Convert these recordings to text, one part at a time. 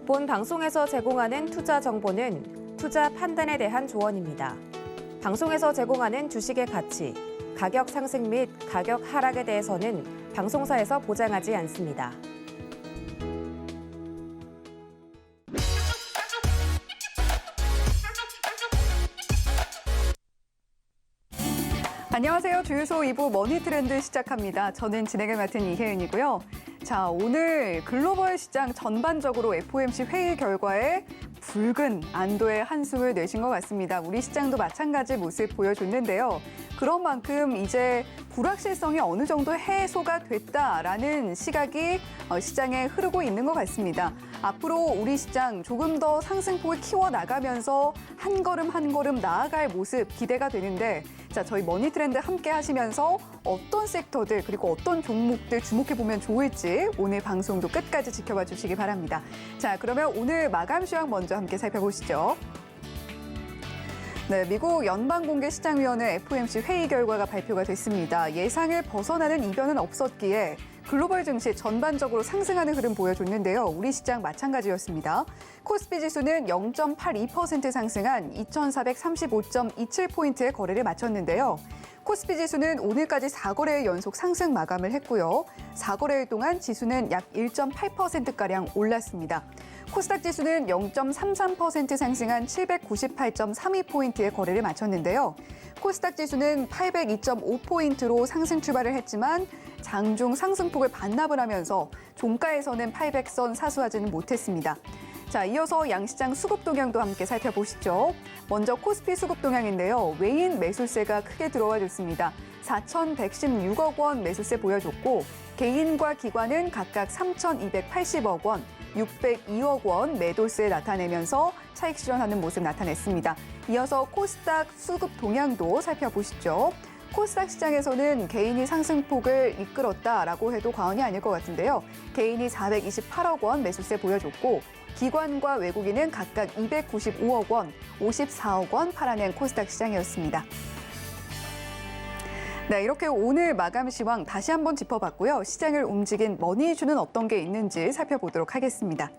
본 방송에서 제공하는 투자 정보는 투자 판단에 대한 조언입니다. 방송에서 제공하는 주식의 가치, 가격 상승 및 가격 하락에 대해서는 방송사에서 보장하지 않습니다. 안녕하세요. 주유소 2부 머니트렌드 시작합니다. 저는 진행을 맡은 이혜은이고요. 자, 오늘 글로벌 시장 전반적으로 FOMC 회의 결과에 붉은 안도의 한숨을 내신 것 같습니다. 우리 시장도 마찬가지 모습 보여줬는데요. 그런 만큼 이제 불확실성이 어느 정도 해소가 됐다라는 시각이 시장에 흐르고 있는 것 같습니다. 앞으로 우리 시장 조금 더 상승폭을 키워나가면서 한 걸음 한 걸음 나아갈 모습 기대가 되는데, 자, 저희 머니트렌드 함께 하시면서 어떤 섹터들 그리고 어떤 종목들 주목해보면 좋을지 오늘 방송도 끝까지 지켜봐 주시기 바랍니다. 자, 그러면 오늘 마감 시황 먼저 함께 살펴보시죠. 네, 미국 연방공개시장위원회 FOMC 회의 결과가 발표가 됐습니다. 예상을 벗어나는 이변은 없었기에 글로벌 증시 전반적으로 상승하는 흐름 보여줬는데요. 우리 시장 마찬가지였습니다. 코스피 지수는 0.82% 상승한 2,435.27포인트의 거래를 마쳤는데요. 코스피 지수는 오늘까지 4거래일 연속 상승 마감을 했고요. 4거래일 동안 지수는 약 1.8%가량 올랐습니다. 코스닥 지수는 0.33% 상승한 798.32포인트의 거래를 마쳤는데요. 코스닥 지수는 802.5포인트로 상승 출발을 했지만 장중 상승폭을 반납을 하면서 종가에서는 800선 사수하지는 못했습니다. 자, 이어서 양시장 수급 동향도 함께 살펴보시죠. 먼저 코스피 수급 동향인데요. 외인 매수세가 크게 들어와 줬습니다. 4,116억 원 매수세 보여줬고, 개인과 기관은 각각 3,280억 원, 602억 원 매도세 나타내면서 차익 실현하는 모습 나타냈습니다. 이어서 코스닥 수급 동향도 살펴보시죠. 코스닥 시장에서는 개인이 상승폭을 이끌었다라고 해도 과언이 아닐 것 같은데요. 개인이 428억 원 매수세 보여줬고, 기관과 외국인은 각각 295억 원, 54억 원 팔아낸 코스닥 시장이었습니다. 네, 이렇게 오늘 마감 시황 다시 한번 짚어봤고요. 시장을 움직인 머니이슈는 어떤 게 있는지 살펴보도록 하겠습니다.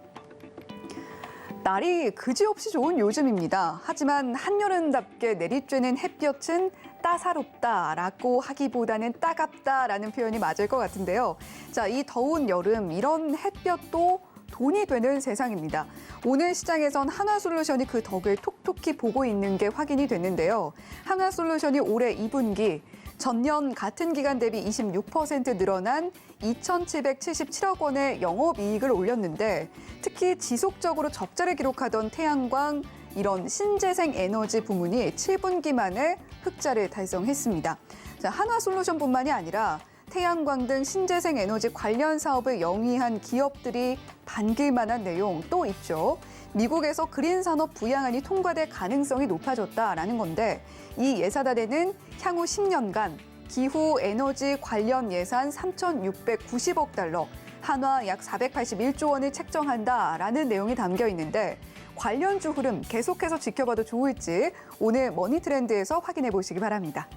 날이 그지없이 좋은 요즘입니다. 하지만 한여름답게 내리쬐는 햇볕은 따사롭다라고 하기보다는 따갑다라는 표현이 맞을 것 같은데요. 자, 이 더운 여름 이런 햇볕도 돈이 되는 세상입니다. 오늘 시장에선 한화솔루션이 그 덕을 톡톡히 보고 있는 게 확인이 됐는데요. 한화솔루션이 올해 2분기 전년 같은 기간 대비 26% 늘어난 2,777억 원의 영업이익을 올렸는데, 특히 지속적으로 적자를 기록하던 태양광, 이런 신재생 에너지 부문이 7분기 만에 흑자를 달성했습니다. 자, 한화솔루션뿐만이 아니라 태양광 등 신재생 에너지 관련 사업을 영위한 기업들이 반길 만한 내용 또 있죠. 미국에서 그린 산업 부양안이 통과될 가능성이 높아졌다라는 건데, 이 예산안에는 향후 10년간 기후 에너지 관련 예산 3,690억 달러, 한화 약 481조 원을 책정한다라는 내용이 담겨 있는데, 관련주 흐름 계속해서 지켜봐도 좋을지 오늘 머니트렌드에서 확인해 보시기 바랍니다.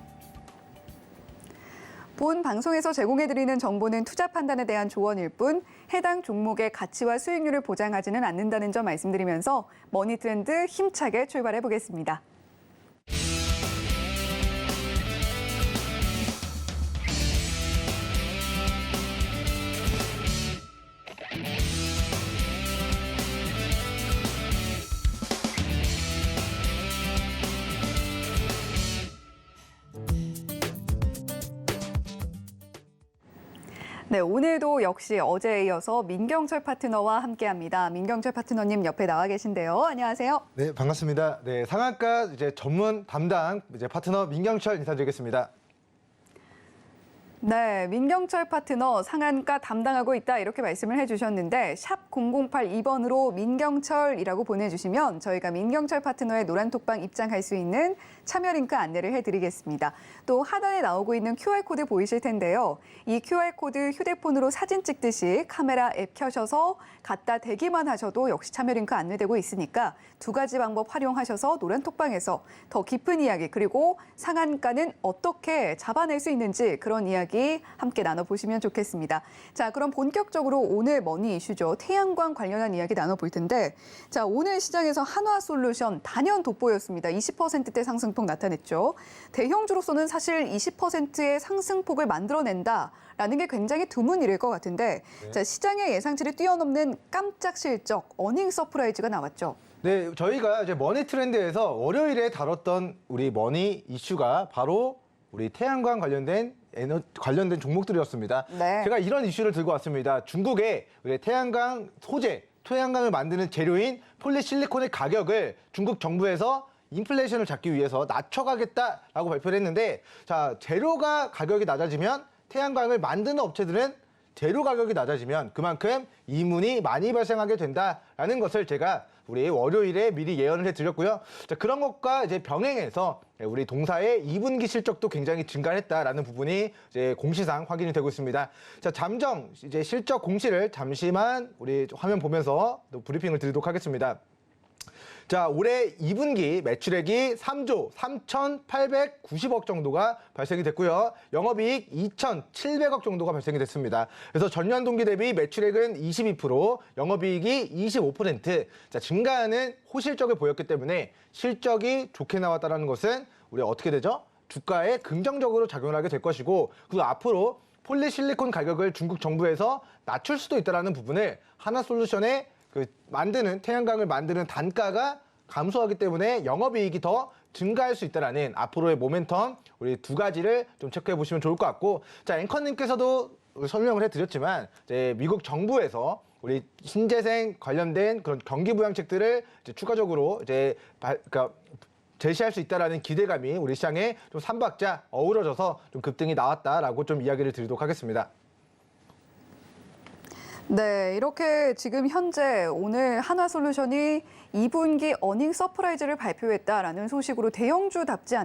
본 방송에서 제공해드리는 정보는 투자 판단에 대한 조언일 뿐 해당 종목의 가치와 수익률을 보장하지는 않는다는 점 말씀드리면서 머니트렌드 힘차게 출발해 보겠습니다. 네, 오늘도 역시 어제에 이어서 민경철 파트너와 함께합니다. 민경철 파트너님 옆에 나와 계신데요. 안녕하세요. 네, 반갑습니다. 네, 상한가 전문 담당 파트너 민경철 인사드리겠습니다. 네, 민경철 파트너 상한가 담당하고 있다 이렇게 말씀을 해주셨는데 샵 0082번으로 민경철이라고 보내주시면 저희가 민경철 파트너의 노란톡방 입장할 수 있는 참여 링크 안내를 해드리겠습니다. 또 하단에 나오고 있는 QR코드 보이실 텐데요. 이 QR코드 휴대폰으로 사진 찍듯이 카메라 앱 켜셔서 갖다 대기만 하셔도 역시 참여 링크 안내되고 있으니까 두 가지 방법 활용하셔서 노란톡방에서 더 깊은 이야기 그리고 상한가는 어떻게 잡아낼 수 있는지 그런 이야기 이야기 함께 나눠보시면 좋겠습니다. 자, 그럼 본격적으로 오늘 머니 이슈죠. 태양광 관련한 이야기 나눠볼 텐데, 자, 오늘 시장에서 한화솔루션 단연 돋보였습니다. 20%대 상승폭 나타냈죠. 대형주로서는 사실 20%의 상승폭을 만들어낸다라는 게 굉장히 드문 일일 것 같은데, 자, 시장의 예상치를 뛰어넘는 깜짝 실적, 어닝 서프라이즈가 나왔죠. 네, 저희가 이제 머니 트렌드에서 월요일에 다뤘던 우리 머니 이슈가 바로 우리 태양광 관련된 종목들이었습니다. 네. 제가 이런 이슈를 들고 왔습니다. 중국의 우리 태양광 소재, 태양광을 만드는 재료인 폴리실리콘의 가격을 중국 정부에서 인플레이션을 잡기 위해서 낮춰가겠다라고 발표를 했는데, 자, 재료가 가격이 낮아지면 태양광을 만드는 업체들은 재료 가격이 낮아지면 그만큼 이문이 많이 발생하게 된다라는 것을 제가 우리 월요일에 미리 예언을 해드렸고요. 자, 그런 것과 이제 병행해서 우리 동사의 2분기 실적도 굉장히 증가했다라는 부분이 이제 공시상 확인이 되고 있습니다. 자, 잠정 이제 실적 공시를 잠시만 우리 화면 보면서 또 브리핑을 드리도록 하겠습니다. 자, 올해 2분기 매출액이 3조 3,890억 정도가 발생이 됐고요. 영업이익 2,700억 정도가 발생이 됐습니다. 그래서 전년 동기 대비 매출액은 22%, 영업이익이 25% 자, 증가하는 호실적을 보였기 때문에 실적이 좋게 나왔다는 것은 우리 어떻게 되죠? 주가에 긍정적으로 작용을 하게 될 것이고, 그리고 앞으로 폴리실리콘 가격을 중국 정부에서 낮출 수도 있다는 부분을 하나솔루션의 만드는 태양광을 만드는 단가가 감소하기 때문에 영업이익이 더 증가할 수 있다라는 앞으로의 모멘텀, 우리 두 가지를 좀 체크해 보시면 좋을 것 같고, 자, 앵커님께서도 설명을 해드렸지만 이제 미국 정부에서 우리 신재생 관련된 그런 경기 부양책들을 이제 추가적으로 이제 그러니까 제시할 수 있다라는 기대감이 우리 시장에 좀 3박자 어우러져서 좀 급등이 나왔다라고 좀 이야기를 드리도록 하겠습니다. 네, 이렇게 지금 현재 오늘 한화솔루션이 2분기 어닝 서프라이즈를 발표했다라는 소식으로 대형주답지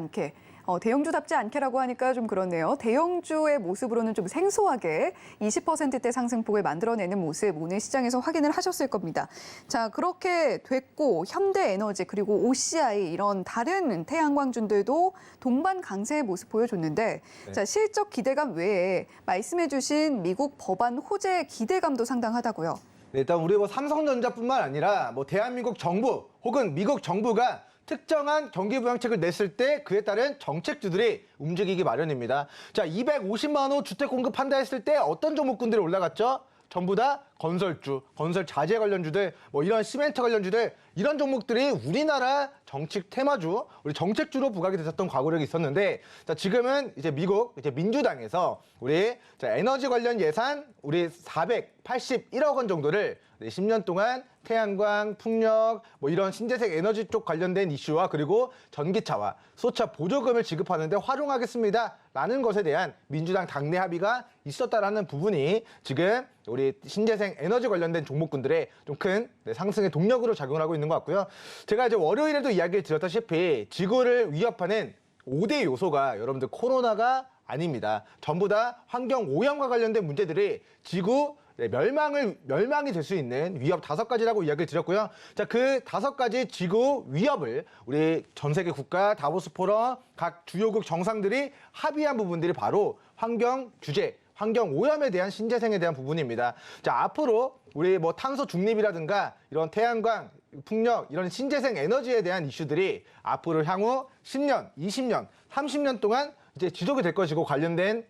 않게라고 하니까 좀 그렇네요. 대형주의 모습으로는 좀 생소하게 20%대 상승폭을 만들어내는 모습 오늘 시장에서 확인을 하셨을 겁니다. 자, 그렇게 됐고 현대에너지 그리고 OCI 이런 다른 태양광주들도 동반 강세의 모습 보여줬는데, 네. 자, 실적 기대감 외에 말씀해 주신 미국 법안 호재 기대감도 상당하다고요. 네, 일단 우리 뭐 삼성전자뿐만 아니라 뭐 대한민국 정부 혹은 미국 정부가 특정한 경기 부양책을 냈을 때 그에 따른 정책주들이 움직이기 마련입니다. 자, 250만 호 주택 공급한다 했을 때 어떤 종목군들이 올라갔죠? 전부 다 건설주, 건설 자재 관련주들, 뭐 이런 시멘트 관련주들, 이런 종목들이 우리나라 정책 테마주, 우리 정책주로 부각이 됐었던 과거력이 있었는데, 자, 지금은 이제 미국 이제 민주당에서 우리 에너지 관련 예산 우리 481억 원 정도를 10년 동안 태양광, 풍력, 뭐 이런 신재생 에너지 쪽 관련된 이슈와 그리고 전기차와 소차 보조금을 지급하는 데 활용하겠습니다라는 것에 대한 민주당 당내 합의가 있었다라는 부분이 지금 우리 신재생 에너지 관련된 종목군들의 좀 큰 상승의 동력으로 작용을 하고 있는 것 같고요. 제가 이제 월요일에도 이야기를 드렸다시피 지구를 위협하는 5대 요소가 여러분들 코로나가 아닙니다. 전부 다 환경 오염과 관련된 문제들이 지구 멸망이 될 수 있는 위협 5가지라고 이야기를 드렸고요. 자, 그 5가지 지구 위협을 우리 전 세계 국가 다보스 포럼 각 주요국 정상들이 합의한 부분들이 바로 환경 규제, 환경 오염에 대한 신재생에 대한 부분입니다. 자, 앞으로 우리 뭐 탄소 중립이라든가 이런 태양광, 풍력, 이런 신재생 에너지에 대한 이슈들이 앞으로 향후 10년, 20년, 30년 동안 이제 지속이 될 것이고 관련된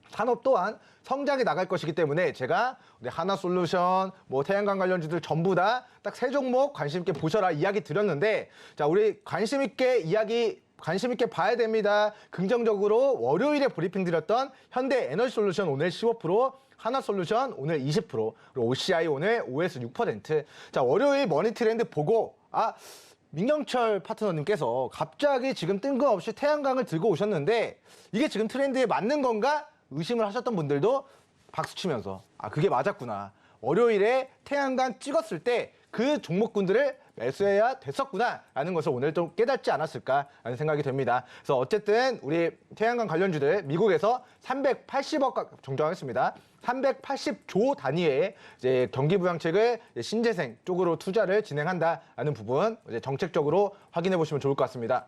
산업 또한 성장해 나갈 것이기 때문에 제가 우리 하나솔루션, 뭐 태양광 관련주들 전부 다 딱 3종목 관심 있게 보셔라 이야기 드렸는데, 자, 우리 관심 있게 봐야 됩니다. 긍정적으로 월요일에 브리핑 드렸던 현대에너지솔루션 오늘 15%, 하나솔루션 오늘 20%, 그리고 OCI 오늘 OS 6%. 자, 월요일 머니 트렌드 보고 민경철 파트너님께서 갑자기 지금 뜬금없이 태양광을 들고 오셨는데 이게 지금 트렌드에 맞는 건가 의심을 하셨던 분들도 박수 치면서 그게 맞았구나. 월요일에 태양광 찍었을 때 그 종목군들을 매수해야 됐었구나라는 것을 오늘 좀 깨닫지 않았을까라는 생각이 듭니다. 그래서 어쨌든 우리 태양광 관련주들 미국에서 380억 정정하겠습니다. 380조 단위의 이제 경기 부양책을 신재생 쪽으로 투자를 진행한다라는 부분 이제 정책적으로 확인해 보시면 좋을 것 같습니다.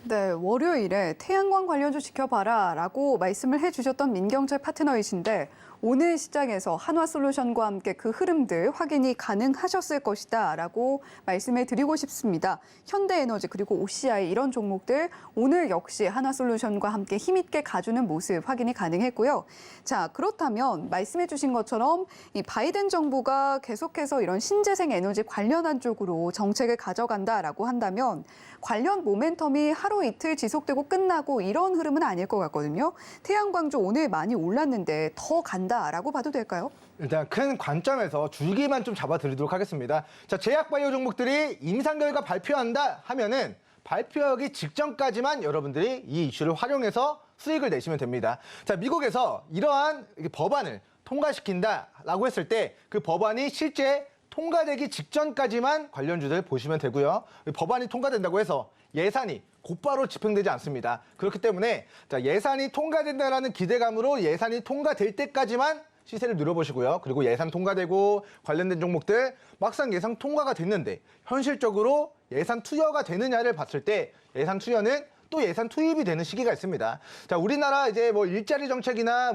네, 월요일에 태양광 관련주 지켜봐라 라고 말씀을 해주셨던 민경철 파트너이신데 오늘 시장에서 한화솔루션과 함께 그 흐름들 확인이 가능하셨을 것이다 라고 말씀을 드리고 싶습니다. 현대에너지 그리고 OCI 이런 종목들 오늘 역시 한화솔루션과 함께 힘있게 가주는 모습 확인이 가능했고요. 자, 그렇다면 말씀해 주신 것처럼 이 바이든 정부가 계속해서 이런 신재생 에너지 관련한 쪽으로 정책을 가져간다라고 한다면 관련 모멘텀이 하루 이틀 지속되고 끝나고 이런 흐름은 아닐 것 같거든요. 태양광주 오늘 많이 올랐는데 더 간다라고 봐도 될까요? 일단 큰 관점에서 줄기만 좀 잡아드리도록 하겠습니다. 자, 제약바이오 종목들이 임상 결과 발표한다 하면은 발표하기 직전까지만 여러분들이 이 이슈를 활용해서 수익을 내시면 됩니다. 자, 미국에서 이러한 법안을 통과시킨다라고 했을 때 그 법안이 실제 통과되기 직전까지만 관련주들 보시면 되고요. 법안이 통과된다고 해서 예산이 곧바로 집행되지 않습니다. 그렇기 때문에 자, 예산이 통과된다라는 기대감으로 예산이 통과될 때까지만 시세를 누려보시고요. 그리고 예산 통과되고 관련된 종목들 막상 예산 통과가 됐는데 현실적으로 예산 투여가 되느냐를 봤을 때 예산 투여는 또 예산 투입이 되는 시기가 있습니다. 자, 우리나라 이제 뭐 일자리 정책이나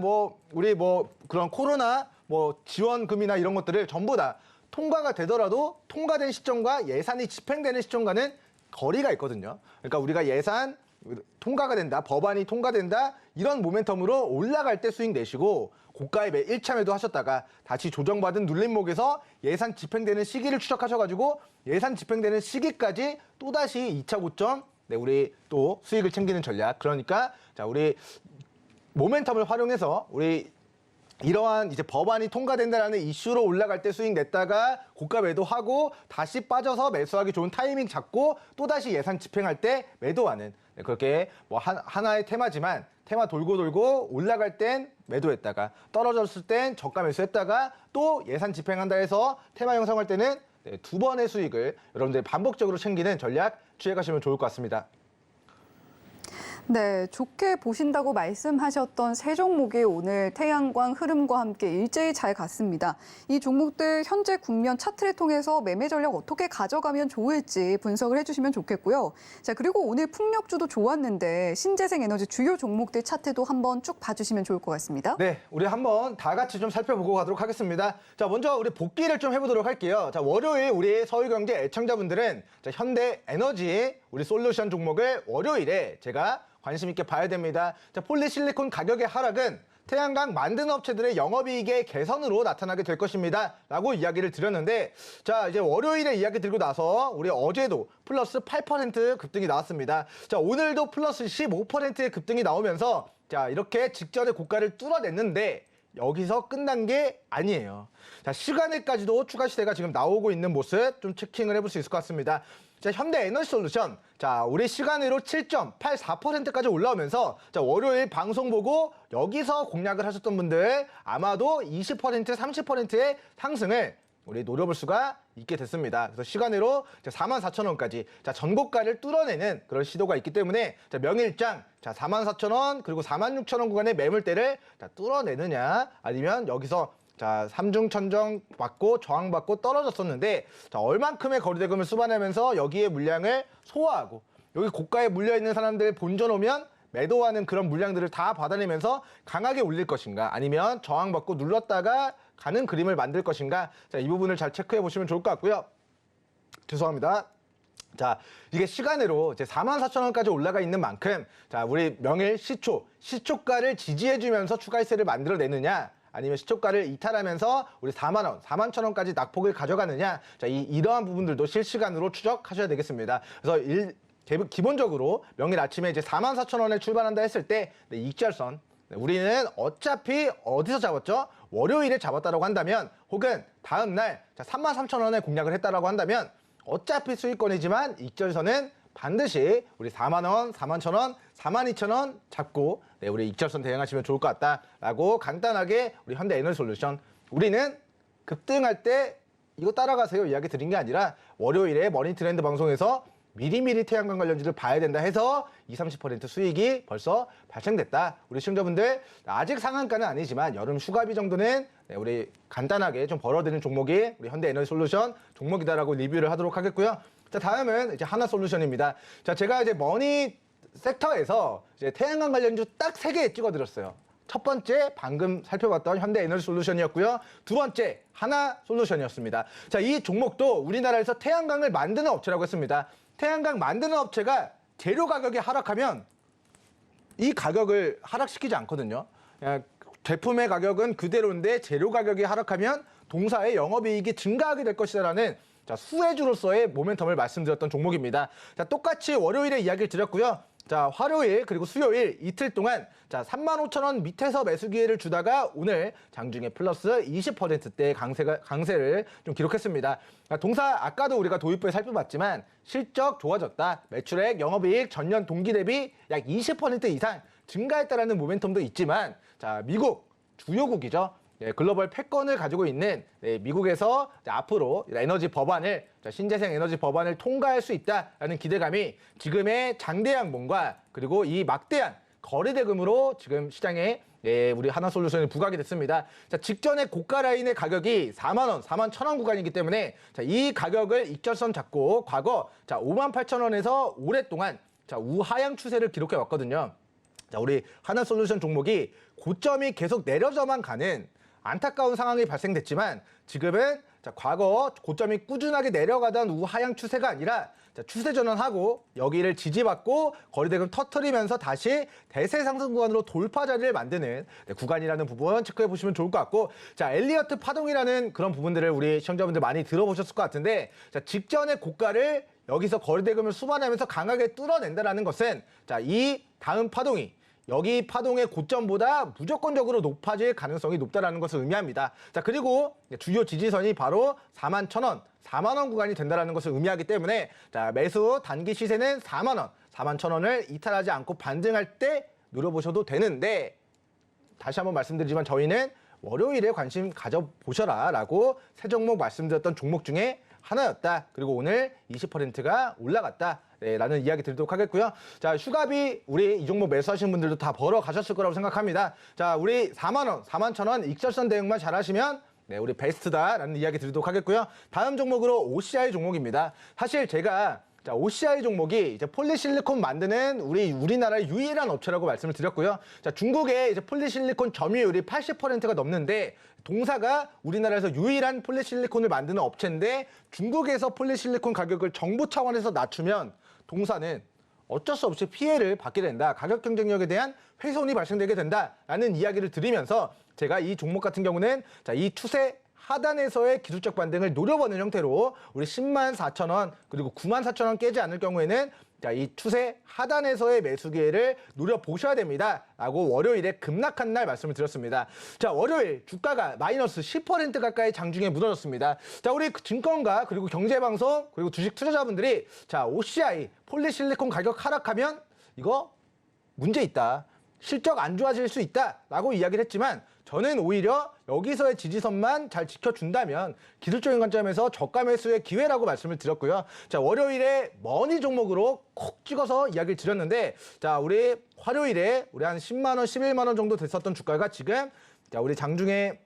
우리 그런 코로나 지원금이나 이런 것들을 전부 다 통과가 되더라도 통과된 시점과 예산이 집행되는 시점과는 거리가 있거든요. 그러니까 우리가 예산 통과가 된다, 법안이 통과된다 이런 모멘텀으로 올라갈 때 수익 내시고 고가에 1차 매도 하셨다가 다시 조정받은 눌림목에서 예산 집행되는 시기를 추적하셔가지고 예산 집행되는 시기까지 또다시 2차 고점 우리 또 수익을 챙기는 전략. 그러니까 자, 우리 모멘텀을 활용해서 우리 이러한 이제 법안이 통과된다라는 이슈로 올라갈 때 수익 냈다가 고가 매도하고 다시 빠져서 매수하기 좋은 타이밍 잡고 또다시 예산 집행할 때 매도하는 그렇게 하나의 테마지만 테마 돌고 올라갈 땐 매도했다가 떨어졌을 땐 저가 매수했다가 또 예산 집행한다 해서 테마 형성할 때는 두 번의 수익을 여러분들 반복적으로 챙기는 전략 취해가시면 좋을 것 같습니다. 네, 좋게 보신다고 말씀하셨던 세 종목이 오늘 태양광 흐름과 함께 일제히 잘 갔습니다. 이 종목들 현재 국면 차트를 통해서 매매 전략 어떻게 가져가면 좋을지 분석을 해주시면 좋겠고요. 자, 그리고 오늘 풍력주도 좋았는데 신재생 에너지 주요 종목들 차트도 한번 쭉 봐주시면 좋을 것 같습니다. 네, 우리 한번 다 같이 좀 살펴보고 가도록 하겠습니다. 자, 먼저 우리 복귀를 좀 해보도록 할게요. 자, 월요일 우리 서울경제 애청자분들은 자, 현대에너지 우리 솔루션 종목을 월요일에 제가 관심 있게 봐야 됩니다. 자, 폴리실리콘 가격의 하락은 태양광 만드는 업체들의 영업이익의 개선으로 나타나게 될 것입니다. 라고 이야기를 드렸는데 자, 이제 월요일에 이야기 드리고 나서 우리 어제도 플러스 8% 급등이 나왔습니다. 자, 오늘도 플러스 15%의 급등이 나오면서 자, 이렇게 직전에 고가를 뚫어냈는데 여기서 끝난 게 아니에요. 자, 시간에까지도 추가 시대가 지금 나오고 있는 모습 좀 체킹을 해볼 수 있을 것 같습니다. 자, 현대에너지솔루션 자, 우리 시간으로 7.84%까지 올라오면서 자, 월요일 방송 보고 여기서 공략을 하셨던 분들 아마도 20% 30%의 상승을 우리 노려볼 수가 있게 됐습니다. 그래서 시간으로 44,000원까지 자, 전고가를 뚫어내는 그런 시도가 있기 때문에 자, 명일장 자, 44,000원 그리고 46,000원 구간의 매물대를 자, 뚫어내느냐 아니면 여기서 자, 삼중천정 받고 저항받고 떨어졌었는데 자, 얼만큼의 거리대금을 수반하면서 여기에 물량을 소화하고 여기 고가에 물려있는 사람들 본전 오면 매도하는 그런 물량들을 다 받아내면서 강하게 올릴 것인가 아니면 저항받고 눌렀다가 가는 그림을 만들 것인가 자, 이 부분을 잘 체크해 보시면 좋을 것 같고요. 죄송합니다. 자, 이게 시간으로 이제 44,000원까지 올라가 있는 만큼 자, 우리 명일 시초가를 지지해주면서 추가 일세를 만들어내느냐 아니면 시초가를 이탈하면서 우리 4만 원, 4만 1,000원까지 낙폭을 가져가느냐 자, 이러한 부분들도 실시간으로 추적하셔야 되겠습니다. 그래서 기본적으로 명일 아침에 이제 44,000원에 출발한다 했을 때 익절선 우리는 어차피 어디서 잡았죠? 월요일에 잡았다라고 한다면 혹은 다음 날 33,000원에 공략을 했다라고 한다면 어차피 수익권이지만 익절선은 반드시 우리 4만 원, 4만 1,000원, 4만 2,000원 잡고 우리 익절선 대응하시면 좋을 것 같다라고 간단하게 우리 현대에너지솔루션 우리는 급등할 때 이거 따라가세요 이야기 드린 게 아니라 월요일에 머니트렌드 방송에서 미리미리 태양광 관련주를 봐야 된다 해서 20-30% 수익이 벌써 발생됐다. 우리 시청자분들 아직 상한가는 아니지만 여름 휴가비 정도는 우리 간단하게 좀 벌어들이는 종목이 우리 현대에너지솔루션 종목이다라고 리뷰를 하도록 하겠고요. 자, 다음은 이제 하나솔루션입니다. 자, 제가 이제 섹터에서 이제 태양광 관련주 딱 3개 찍어드렸어요. 첫 번째 방금 살펴봤던 현대에너지솔루션이었고요. 두 번째 하나솔루션이었습니다. 자, 이 종목도 우리나라에서 태양광을 만드는 업체라고 했습니다. 태양광 만드는 업체가 재료 가격이 하락하면 이 가격을 하락시키지 않거든요. 제품의 가격은 그대로인데 재료 가격이 하락하면 동사의 영업이익이 증가하게 될 것이라는 수혜주로서의 모멘텀을 말씀드렸던 종목입니다. 자, 똑같이 월요일에 이야기를 드렸고요. 자, 화요일 그리고 수요일 이틀 동안 35,000원 밑에서 매수 기회를 주다가 오늘 장중에 플러스 20%대 강세를 좀 기록했습니다. 동사 아까도 우리가 도입부에 살펴봤지만 실적 좋아졌다. 매출액, 영업이익 전년 동기 대비 약 20% 이상 증가했다라는 모멘텀도 있지만 자, 미국 주요국이죠. 글로벌 패권을 가지고 있는 미국에서 앞으로 에너지 법안을 신재생 에너지 법안을 통과할 수 있다라는 기대감이 지금의 장대양봉과 그리고 이 막대한 거래대금으로 지금 시장에 우리 하나솔루션이 부각이 됐습니다. 자, 직전에 고가 라인의 가격이 4만 원, 4만 1,000원 구간이기 때문에 자, 이 가격을 익절선 잡고 과거 58,000원에서 오랫동안 우하향 추세를 기록해 왔거든요. 자, 우리 하나솔루션 종목이 고점이 계속 내려져만 가는 안타까운 상황이 발생됐지만 지금은 과거 고점이 꾸준하게 내려가던 우하향 추세가 아니라 추세 전환하고 여기를 지지받고 거래대금 터트리면서 다시 대세 상승 구간으로 돌파 자리를 만드는 구간이라는 부분 체크해 보시면 좋을 것 같고, 자, 엘리어트 파동이라는 그런 부분들을 우리 시청자분들 많이 들어보셨을 것 같은데, 자, 직전의 고가를 여기서 거래대금을 수반하면서 강하게 뚫어낸다라는 것은 자, 이 다음 파동이 여기 파동의 고점보다 무조건적으로 높아질 가능성이 높다라는 것을 의미합니다. 자, 그리고 주요 지지선이 바로 41,000원, 4만 원 구간이 된다라는 것을 의미하기 때문에 자, 매수 단기 시세는 4만 원, 41,000원을 이탈하지 않고 반등할 때 노려보셔도 되는데, 다시 한번 말씀드리지만 저희는 월요일에 관심 가져보셔라 라고 세 종목 말씀드렸던 종목 중에 하나였다. 그리고 오늘 20%가 올라갔다. 라는 이야기 드리도록 하겠고요. 자, 휴가비 우리 이 종목 매수하시는 분들도 다 벌어 가셨을 거라고 생각합니다. 자, 우리 4만 원, 41,000원 익절선 대응만 잘하시면 우리 베스트다라는 이야기 드리도록 하겠고요. 다음 종목으로 OCI 종목입니다. 사실 제가 자, OCI 종목이 이제 폴리실리콘 만드는 우리나라의 유일한 업체라고 말씀을 드렸고요. 자, 중국의 이제 폴리실리콘 점유율이 80%가 넘는데 동사가 우리나라에서 유일한 폴리실리콘을 만드는 업체인데 중국에서 폴리실리콘 가격을 정부 차원에서 낮추면 동사는 어쩔 수 없이 피해를 받게 된다. 가격 경쟁력에 대한 훼손이 발생되게 된다라는 이야기를 드리면서 제가 이 종목 같은 경우는 자, 이 추세 하단에서의 기술적 반등을 노려보는 형태로 우리 104,000원 그리고 94,000원 깨지 않을 경우에는 자, 이 추세 하단에서의 매수 기회를 노려보셔야 됩니다 라고 월요일에 급락한 날 말씀을 드렸습니다. 자, 월요일 주가가 마이너스 10% 가까이 장중에 무너졌습니다. 자, 우리 증권가 그리고 경제방송 그리고 주식 투자자분들이 자, OCI 폴리실리콘 가격 하락하면 이거 문제 있다, 실적 안 좋아질 수 있다 라고 이야기를 했지만 저는 오히려 여기서의 지지선만 잘 지켜준다면 기술적인 관점에서 저가 매수의 기회라고 말씀을 드렸고요. 자, 월요일에 머니 종목으로 콕 찍어서 이야기를 드렸는데 자, 우리 화요일에 우리 한 10만 원, 11만 원 정도 됐었던 주가가 지금 자, 우리 장중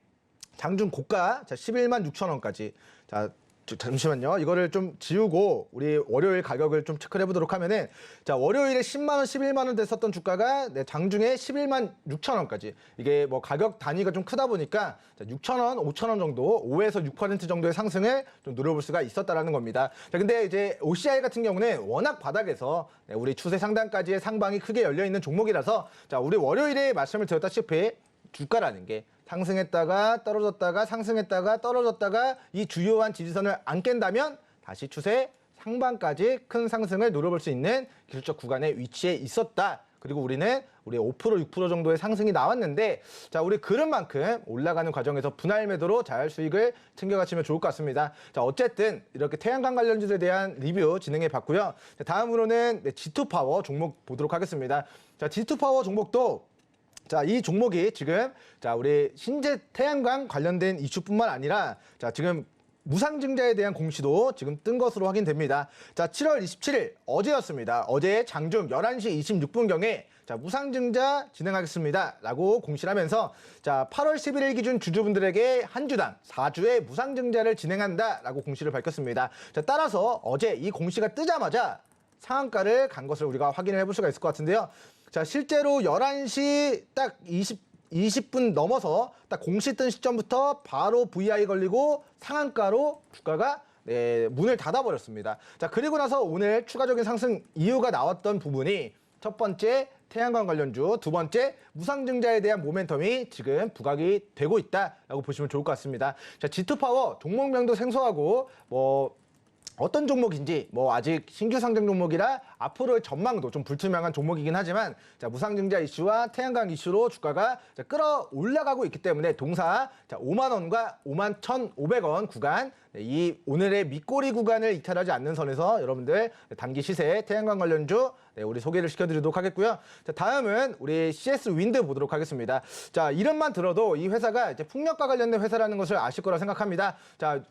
고가 자, 11만 6천 원까지 자, 잠시만요. 이거를 좀 지우고 우리 월요일 가격을 좀 체크를 해보도록 하면은 자, 월요일에 10만 원, 11만 원 됐었던 주가가 장중에 11만 6천 원까지 이게 뭐 가격 단위가 좀 크다 보니까 자, 6천 원, 5천 원 정도 5에서 6% 정도의 상승을 좀 노려볼 수가 있었다라는 겁니다. 자, 근데 이제 OCI 같은 경우는 워낙 바닥에서 우리 추세 상단까지의 상방이 크게 열려 있는 종목이라서 자, 우리 월요일에 말씀을 드렸다시피 주가라는 게 상승했다가 떨어졌다가 상승했다가 떨어졌다가 이 주요한 지지선을 안 깬다면 다시 추세 상방까지 큰 상승을 노려볼 수 있는 기술적 구간에 위치해 있었다. 그리고 우리는 우리 5%, 6% 정도의 상승이 나왔는데 자, 우리 그릇만큼 올라가는 과정에서 분할 매도로 잘 수익을 챙겨가시면 좋을 것 같습니다. 자, 어쨌든 이렇게 태양광 관련주에 대한 리뷰 진행해 봤고요. 자, 다음으로는 G2파워 종목 보도록 하겠습니다. 자, G2파워 종목도 자, 이 종목이 지금 자, 우리 신재 태양광 관련된 이슈뿐만 아니라 자, 지금 무상증자에 대한 공시도 지금 뜬 것으로 확인됩니다. 자, 7월 27일 어제였습니다. 어제 장중 11시 26분경에 자, 무상증자 진행하겠습니다 라고 공시를 하면서 자, 8월 11일 기준 주주분들에게 한 주당 4주의 무상증자를 진행한다 라고 공시를 밝혔습니다. 자, 따라서 어제 이 공시가 뜨자마자 상한가를 간 것을 우리가 확인을 해볼 수가 있을 것 같은데요. 자, 실제로 11시 딱 20분 넘어서 딱 공시 뜬 시점부터 바로 VI 걸리고 상한가로 주가가 문을 닫아버렸습니다. 자, 그리고 나서 오늘 추가적인 상승 이유가 나왔던 부분이 첫 번째 태양광 관련주, 두 번째 무상증자에 대한 모멘텀이 지금 부각이 되고 있다라고 보시면 좋을 것 같습니다. 자, G2파워 종목명도 생소하고 어떤 종목인지 아직 신규 상장 종목이라 앞으로의 전망도 좀 불투명한 종목이긴 하지만 자, 무상증자 이슈와 태양광 이슈로 주가가 끌어올라가고 있기 때문에 동사 5만 원과 5만 1,500원 구간 이 오늘의 밑꼬리 구간을 이탈하지 않는 선에서 여러분들 단기 시세 태양광 관련주 우리 소개를 시켜드리도록 하겠고요. 자, 다음은 우리 CS 윈드 보도록 하겠습니다. 자, 이름만 들어도 이 회사가 이제 풍력과 관련된 회사라는 것을 아실 거라 생각합니다. 자,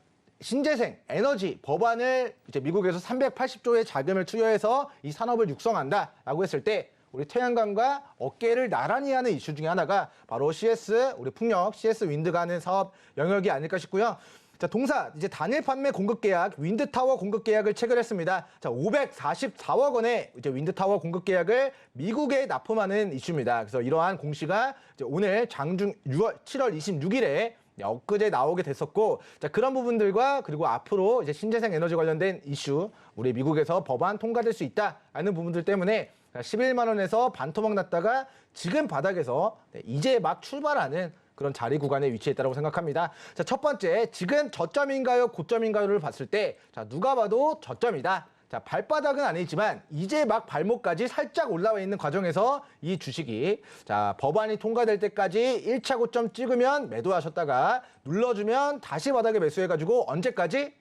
신재생 에너지 법안을 이제 미국에서 380조의 자금을 투여해서 이 산업을 육성한다라고 했을 때 우리 태양광과 어깨를 나란히 하는 이슈 중에 하나가 바로 CS 우리 풍력 CS 윈드가 하는 사업 영역이 아닐까 싶고요. 자, 동사 이제 단일 판매 공급 계약 윈드 타워 공급 계약을 체결했습니다. 자, 544억 원의 이제 윈드 타워 공급 계약을 미국에 납품하는 이슈입니다. 그래서 이러한 공시가 이제 오늘 장중 7월 26일에 엊그제 나오게 됐었고, 자, 그런 부분들과 그리고 앞으로 이제 신재생 에너지 관련된 이슈, 우리 미국에서 법안 통과될 수 있다라는 부분들 때문에 11만 원에서 반토막 났다가 지금 바닥에서 이제 막 출발하는 그런 자리 구간에 위치했다고 생각합니다. 자, 첫 번째, 지금 저점인가요, 고점인가요를 봤을 때, 자, 누가 봐도 저점이다. 자, 발바닥은 아니지만 이제 막 발목까지 살짝 올라와 있는 과정에서 이 주식이 자, 법안이 통과될 때까지 1차 고점 찍으면 매도하셨다가 눌러주면 다시 바닥에 매수해가지고 언제까지?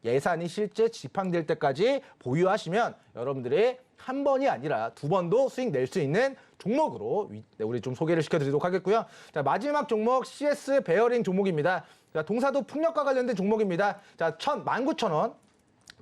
예산이 실제 집행될 때까지 보유하시면 여러분들의 한 번이 아니라 두 번도 수익 낼 수 있는 종목으로 우리 좀 소개를 시켜드리도록 하겠고요. 자, 마지막 종목 CS 베어링 종목입니다. 자, 동사도 풍력과 관련된 종목입니다. 자, 19,000원.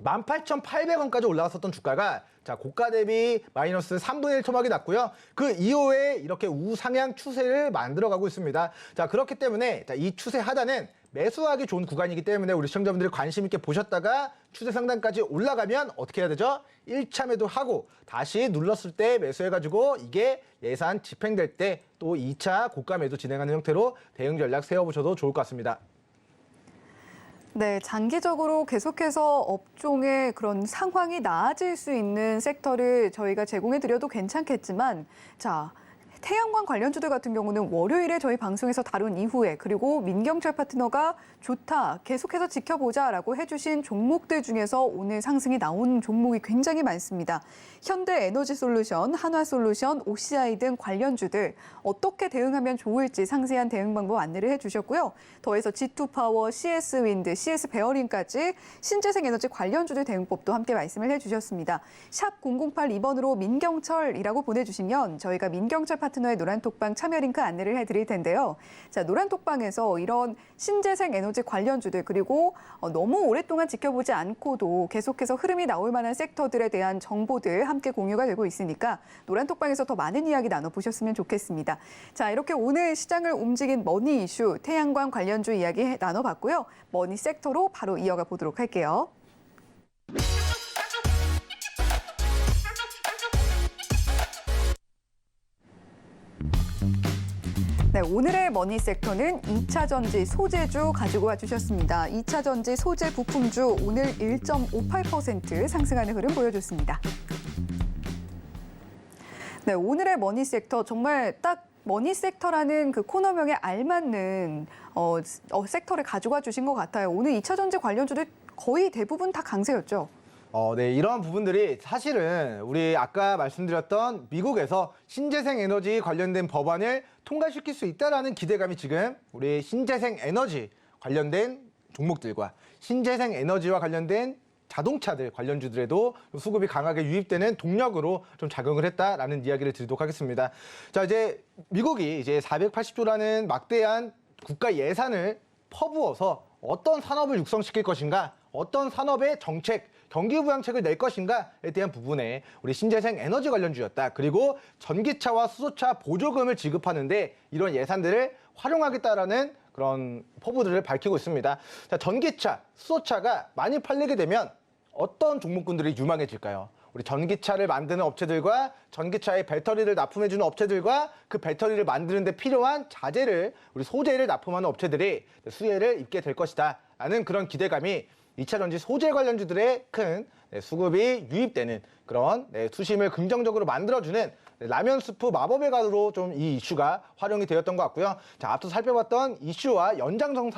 18,800원까지 올라갔었던 주가가 자, 고가 대비 마이너스 3분의 1 토막이 났고요. 그 이후에 이렇게 우상향 추세를 만들어가고 있습니다. 자, 그렇기 때문에 자, 이 추세 하단은 매수하기 좋은 구간이기 때문에 우리 시청자분들이 관심 있게 보셨다가 추세 상단까지 올라가면 어떻게 해야 되죠? 1차 매도하고 다시 눌렀을 때 매수해가지고 이게 예산 집행될 때 또 2차 고가 매도 진행하는 형태로 대응 전략 세워보셔도 좋을 것 같습니다. 네, 장기적으로 계속해서 업종의 그런 상황이 나아질 수 있는 섹터를 저희가 제공해드려도 괜찮겠지만, 자, 태양광 관련주들 같은 경우는 월요일에 저희 방송에서 다룬 이후에 그리고 민경철 파트너가 좋다, 계속해서 지켜보자라고 해주신 종목들 중에서 오늘 상승이 나온 종목이 굉장히 많습니다. 현대에너지솔루션, 한화솔루션, OCI 등 관련주들 어떻게 대응하면 좋을지 상세한 대응 방법 안내를 해주셨고요. 더해서 G2파워, CS윈드, CS베어링까지 신재생 에너지 관련주들 대응법도 함께 말씀을 해주셨습니다. 샵 0082번으로 민경철이라고 보내주시면 저희가 민경철 파트너의 노란톡방 참여 링크 안내를 해드릴 텐데요. 자, 노란톡방에서 이런 신재생 에너지 관련주들 그리고 너무 오랫동안 지켜보지 않고도 계속해서 흐름이 나올 만한 섹터들에 대한 정보들 함께 공유가 되고 있으니까 노란톡방에서 더 많은 이야기 나눠보셨으면 좋겠습니다. 자, 이렇게 오늘 시장을 움직인 머니 이슈, 태양광 관련주 이야기 나눠봤고요. 머니 섹터로 바로 이어가 보도록 할게요. 네, 오늘의 머니 섹터는 2차 전지 소재주 가지고 와주셨습니다. 2차 전지 소재 부품주 오늘 1.58% 상승하는 흐름 보여줬습니다. 네, 오늘의 머니 섹터 정말 딱 머니 섹터라는 그 코너명에 알맞는 섹터를 가져와 주신 것 같아요. 오늘 2차 전지 관련주들 거의 대부분 다 강세였죠. 네, 이러한 부분들이 사실은 우리 아까 말씀드렸던 미국에서 신재생 에너지 관련된 법안을 통과시킬 수 있다라는 기대감이 지금 우리 신재생 에너지 관련된 종목들과 신재생 에너지와 관련된 자동차들 관련주들에도 수급이 강하게 유입되는 동력으로 좀 작용을 했다라는 이야기를 드리도록 하겠습니다. 자, 이제 미국이 이제 480조라는 막대한 국가 예산을 퍼부어서 어떤 산업을 육성시킬 것인가, 어떤 산업의 정책, 경기부양책을 낼 것인가에 대한 부분에 우리 신재생 에너지 관련주였다. 그리고 전기차와 수소차 보조금을 지급하는데 이런 예산들을 활용하겠다라는 그런 포부들을 밝히고 있습니다. 자, 전기차, 수소차가 많이 팔리게 되면 어떤 종목군들이 유망해질까요? 우리 전기차를 만드는 업체들과 전기차의 배터리를 납품해주는 업체들과 그 배터리를 만드는 데 필요한 자재를, 우리 소재를 납품하는 업체들이 수혜를 입게 될 것이다 라는 그런 기대감이 2차 전지 소재 관련주들의 큰 수급이 유입되는 그런 수심을 긍정적으로 만들어주는 라면 스프 마법의 가루로 좀 이 이슈가 활용이 되었던 것 같고요. 자, 앞서 살펴봤던 이슈와 연장선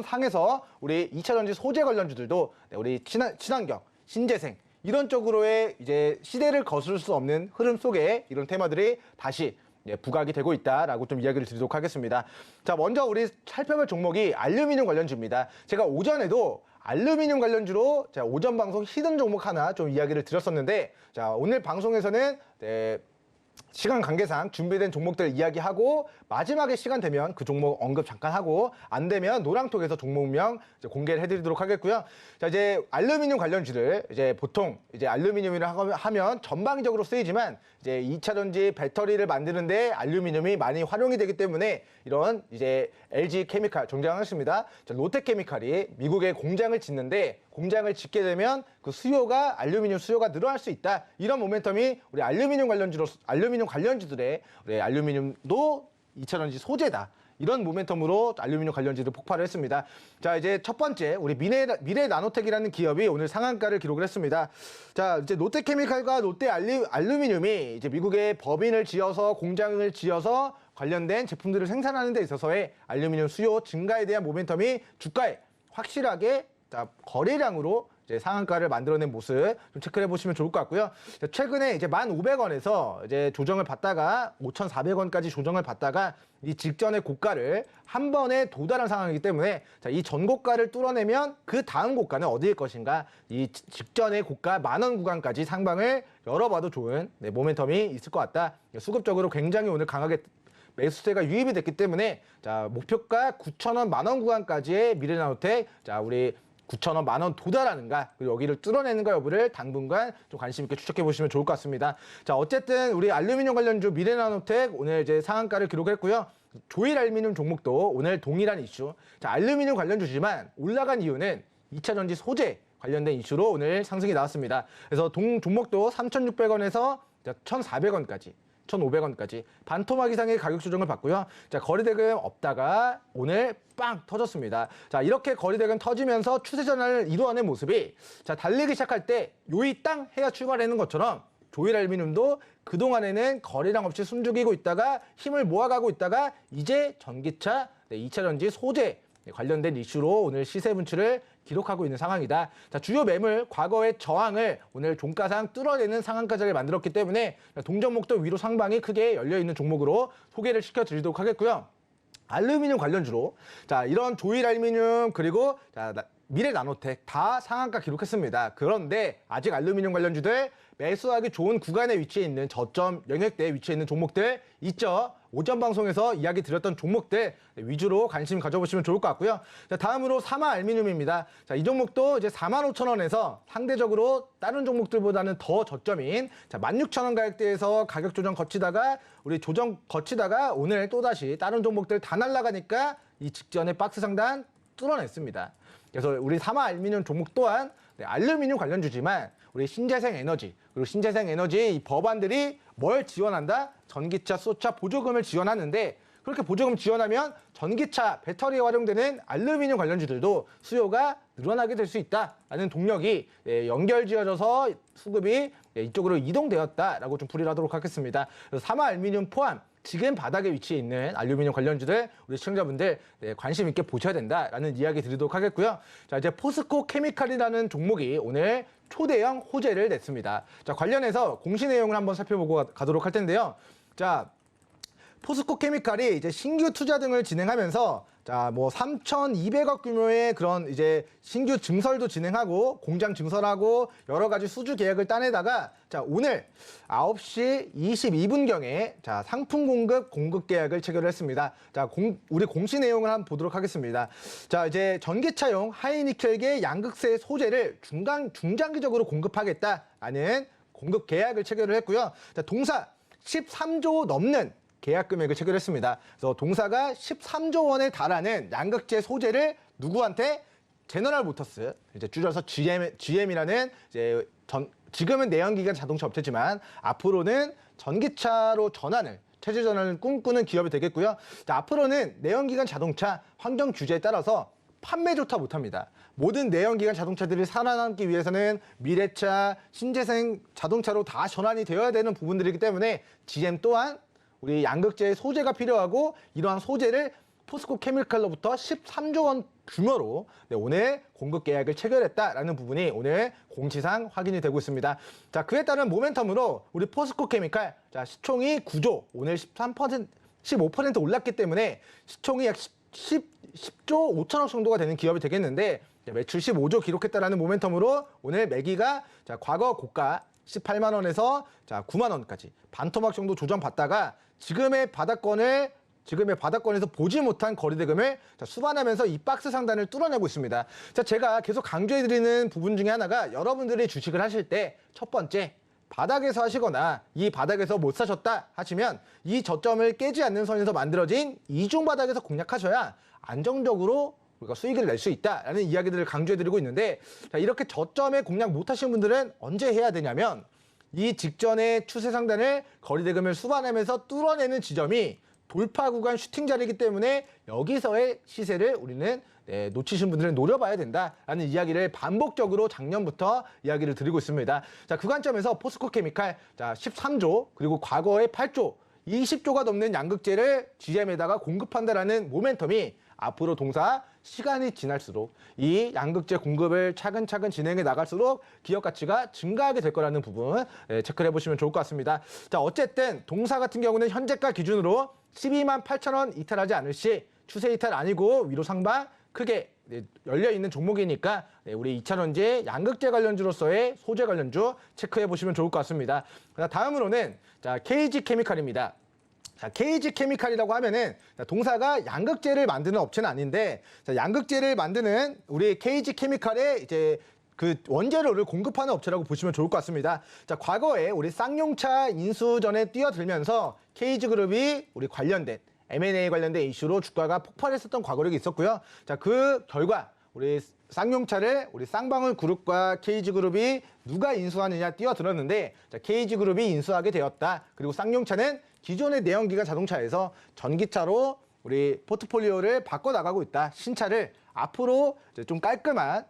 상에서 우리 2차 전지 소재 관련주들도 우리 친환경, 신재생 이런 쪽으로의 이제 시대를 거스를 수 없는 흐름 속에 이런 테마들이 다시 부각이 되고 있다라고 좀 이야기를 드리도록 하겠습니다. 자, 먼저 우리 살펴볼 종목이 알루미늄 관련주입니다. 제가 오전에도 알루미늄 관련주로 제가 오전 방송 히든 종목 하나 좀 이야기를 드렸었는데, 자, 오늘 방송에서는 시간 관계상 준비된 종목들 이야기하고 마지막에 시간 되면 그 종목 언급 잠깐 하고 안 되면 노랑톡에서 종목명 공개를 해드리도록 하겠고요. 자, 이제 알루미늄 관련주를 이제 보통 이제 알루미늄이라 하면 전방위적으로 쓰이지만 이제 2차 전지 배터리를 만드는데 알루미늄이 많이 활용이 되기 때문에 이런 이제 LG 케미칼 정장하겠습니다. 롯데케미칼이 미국에 공장을 짓는데 공장을 짓게 되면 그 수요가 알루미늄 수요가 늘어날 수 있다. 이런 모멘텀이 우리 알루미늄 관련주들의 우리 알루미늄도 2차 전지 소재다. 이런 모멘텀으로 알루미늄 관련주들 폭발을 했습니다. 자, 이제 첫 번째 우리 미래 나노텍이라는 기업이 오늘 상한가를 기록을 했습니다. 자, 이제 롯데케미칼과 롯데 알루미늄이 이제 미국에 법인을 지어서 공장을 지어서 관련된 제품들을 생산하는 데 있어서의 알루미늄 수요 증가에 대한 모멘텀이 주가에 확실하게 거래량으로 이제 상한가를 만들어낸 모습 좀 체크해 보시면 좋을 것 같고요. 최근에 이제 1,500원에서 이제 조정을 받다가 5,400원까지 조정을 받다가 이 직전의 고가를 한 번에 도달한 상황이기 때문에 자, 이 전고가를 뚫어내면 그 다음 고가는 어디일 것인가? 이 직전의 고가 10,000원 구간까지 상방을 열어봐도 좋은 모멘텀이 있을 것 같다. 수급적으로 굉장히 오늘 강하게 매수세가 유입이 됐기 때문에 자, 목표가 9,000원 10,000원 구간까지의 미래나노텍, 자, 우리 9,000원 10,000원 도달하는가, 그리고 여기를 뚫어내는가 여부를 당분간 좀 관심 있게 추적해 보시면 좋을 것 같습니다. 자, 어쨌든 우리 알루미늄 관련주 미래나노텍 오늘 이제 상한가를 기록했고요. 조일 알루미늄 종목도 오늘 동일한 이슈. 자, 알루미늄 관련주지만 올라간 이유는 2차 전지 소재 관련된 이슈로 오늘 상승이 나왔습니다. 그래서 종목도 3,600원에서 1,400원까지 1,500원까지 반토막 이상의 가격 조정을 받고요. 자, 거래대금 없다가 오늘 빵 터졌습니다. 자, 이렇게 거래대금 터지면서 추세 전환을 이루어낸 모습이 자, 달리기 시작할 때 요이 땅 해야 출발하는 것처럼 조일 알루미늄도 그동안에는 거래량 없이 숨죽이고 있다가 힘을 모아가고 있다가 이제 전기차, 2차 전지 소재 관련된 이슈로 오늘 시세 분출을 기록하고 있는 상황이다. 자, 주요 매물 과거의 저항을 오늘 종가상 뚫어내는 상한가 자리를 만들었기 때문에 동종목도 위로 상방이 크게 열려있는 종목으로 소개를 시켜드리도록 하겠고요. 알루미늄 관련주로 자, 이런 조일 알루미늄 그리고 자, 미래 나노텍 다 상한가 기록했습니다. 그런데 아직 알루미늄 관련주들 매수하기 좋은 구간에 위치해 있는 저점 영역대에 위치해 있는 종목들 있죠. 오전 방송에서 이야기 드렸던 종목들 위주로 관심 가져보시면 좋을 것 같고요. 자, 다음으로 사마 알루미늄입니다. 자, 이 종목도 이제 45,000원에서 상대적으로 다른 종목들보다는 더 저점인 자, 16,000원 가격대에서 가격 조정 거치다가 우리 조정 거치다가 오늘 또다시 다른 종목들 다 날아가니까 이 직전에 박스 상단 뚫어냈습니다. 그래서 우리 사마 알루미늄 종목 또한 알루미늄 관련주지만 우리 신재생 에너지 그리고 신재생 에너지 이 법안들이 뭘 지원한다? 전기차, 수소차 보조금을 지원하는데 그렇게 보조금 지원하면 전기차 배터리에 활용되는 알루미늄 관련주들도 수요가 늘어나게 될 수 있다라는 동력이 연결지어져서 수급이 이쪽으로 이동되었다라고 좀 풀이를 하도록 하겠습니다. 그래서 사마 알루미늄 포함 지금 바닥에 위치해 있는 알루미늄 관련주들 우리 시청자분들 관심 있게 보셔야 된다라는 이야기 드리도록 하겠고요. 자, 이제 포스코 케미칼이라는 종목이 오늘 초대형 호재를 냈습니다. 자, 관련해서 공시 내용을 한번 살펴보고 가도록 할 텐데요. 자, 포스코 케미칼이 이제 신규 투자 등을 진행하면서 자, 뭐 3,200억 규모의 그런 이제 신규 증설도 진행하고 공장 증설하고 여러 가지 수주 계약을 따내다가 자, 오늘 9시 22분경에 자, 상품 공급 계약을 체결을 했습니다. 자, 우리 공시 내용을 한번 보도록 하겠습니다. 자, 이제 전기차용 하이니켈계 양극재 소재를 중장기적으로 공급하겠다라는 공급 계약을 체결을 했고요. 자, 동사 13조 넘는 계약 금액을 체결했습니다. 그래서 동사가 13조 원에 달하는 양극재 소재를 누구한테 제너럴 모터스, 이제 줄여서 GM이라는 이제 지금은 내연기관 자동차 업체지만 앞으로는 전기차로 체제 전환을 꿈꾸는 기업이 되겠고요. 자, 앞으로는 내연기관 자동차 환경 규제에 따라서 판매조차 못합니다. 모든 내연기관 자동차들이 살아남기 위해서는 미래차, 신재생 자동차로 다 전환이 되어야 되는 부분들이기 때문에 GM 또한 우리 양극재의 소재가 필요하고 이러한 소재를 포스코 케미칼로부터 13조 원 규모로 오늘 공급 계약을 체결했다라는 부분이 오늘 공시상 확인이 되고 있습니다. 자, 그에 따른 모멘텀으로 우리 포스코 케미칼 시총이 9조, 오늘 15% 올랐기 때문에 시총이 약 10조 5천억 정도가 되는 기업이 되겠는데 매출 15조 기록했다라는 모멘텀으로 오늘 매기가 과거 고가 18만 원에서 9만 원까지 반토막 정도 조정받다가 지금의 바닥권에서 보지 못한 거래대금을 수반하면서 이 박스 상단을 뚫어내고 있습니다. 자, 제가 계속 강조해드리는 부분 중에 하나가 여러분들이 주식을 하실 때 첫 번째, 바닥에서 하시거나 이 바닥에서 못 사셨다 하시면 이 저점을 깨지 않는 선에서 만들어진 이중 바닥에서 공략하셔야 안정적으로 우리가 수익을 낼 수 있다라는 이야기들을 강조해드리고 있는데, 자, 이렇게 저점에 공략 못 하신 분들은 언제 해야 되냐면 이 직전의 추세 상단을 거래대금을 수반하면서 뚫어내는 지점이 돌파 구간 슈팅 자리이기 때문에 여기서의 시세를 우리는 놓치신 분들은 노려봐야 된다라는 이야기를 반복적으로 작년부터 이야기를 드리고 있습니다. 자, 그 관점에서 포스코 케미칼 13조 그리고 과거의 8조 20조가 넘는 양극재를 GM에다가 공급한다라는 모멘텀이 앞으로 동사 시간이 지날수록 이 양극재 공급을 차근차근 진행해 나갈수록 기업 가치가 증가하게 될 거라는 부분 체크를 해보시면 좋을 것 같습니다. 자, 어쨌든 동사 같은 경우는 현재가 기준으로 12만 8천 원 이탈하지 않을 시 추세 이탈 아니고 위로 상방 크게 열려있는 종목이니까 우리 2차전지 양극재 관련주로서의 소재 관련주 체크해 보시면 좋을 것 같습니다. 다음으로는 KG 케미칼입니다. 자, KG 케미칼이라고 하면은 동사가 양극재를 만드는 업체는 아닌데, 양극재를 만드는 우리 KG 케미칼의 이제 그 원재료를 공급하는 업체라고 보시면 좋을 것 같습니다. 자, 과거에 우리 쌍용차 인수전에 뛰어들면서 KG그룹이 우리 관련된 M&A 관련된 이슈로 주가가 폭발했었던 과거력이 있었고요. 자, 그 결과 우리 쌍용차를 우리 쌍방울 그룹과 KG그룹이 누가 인수하느냐 뛰어들었는데, 자, KG그룹이 인수하게 되었다. 그리고 쌍용차는 기존의 내연기관 자동차에서 전기차로 우리 포트폴리오를 바꿔나가고 있다. 신차를 앞으로 이제 좀 깔끔한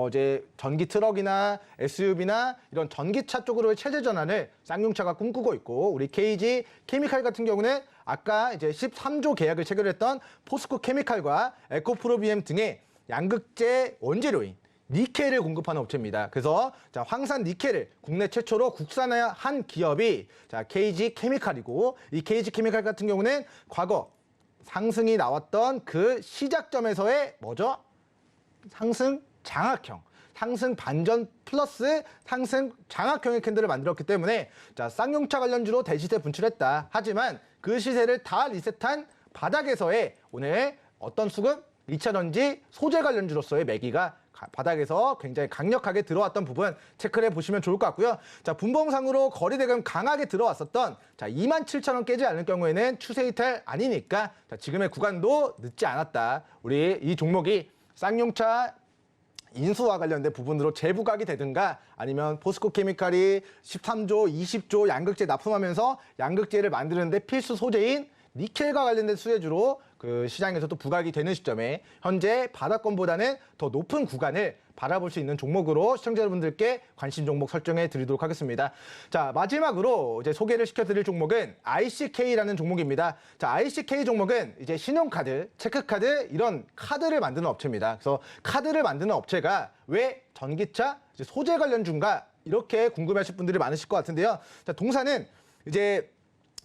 이제 전기 트럭이나 SUV나 이런 전기차 쪽으로의 체제 전환을 쌍용차가 꿈꾸고 있고, 우리 KG 케미칼 같은 경우는 아까 이제 13조 계약을 체결했던 포스코 케미칼과 에코프로비엠 등의 양극재 원재료인 니켈을 공급하는 업체입니다. 그래서 황산 니켈을 국내 최초로 국산화한 기업이 KG 케미칼이고, 이 KG 케미칼 같은 경우는 과거 상승이 나왔던 그 시작점에서의 상승 장악형, 상승 반전 플러스 상승 장악형의 캔들을 만들었기 때문에 쌍용차 관련주로 대시세 분출했다. 하지만 그 시세를 다 리셋한 바닥에서의 오늘 어떤 수급? 2차전지 소재 관련주로서의 매기가 바닥에서 굉장히 강력하게 들어왔던 부분 체크를 해보시면 좋을 것 같고요. 자, 분봉상으로 거래대금 강하게 들어왔었던 27,000원 깨지 않을 경우에는 추세 이탈 아니니까 지금의 구간도 늦지 않았다. 우리 이 종목이 쌍용차 인수와 관련된 부분으로 재부각이 되든가 아니면 포스코 케미칼이 13조, 20조 양극재 납품하면서 양극재를 만드는데 필수 소재인 니켈과 관련된 수혜주로 그 시장에서도 부각이 되는 시점에 현재 바닥권보다는 더 높은 구간을 바라볼 수 있는 종목으로 시청자 여러분들께 관심 종목 설정해 드리도록 하겠습니다. 자, 마지막으로 이제 소개를 시켜드릴 종목은 ICK라는 종목입니다. 자, ICK 종목은 이제 신용카드, 체크카드 이런 카드를 만드는 업체입니다. 그래서 카드를 만드는 업체가 왜 전기차 소재 관련주인가 이렇게 궁금해하실 분들이 많으실 것 같은데요. 자, 동사는 이제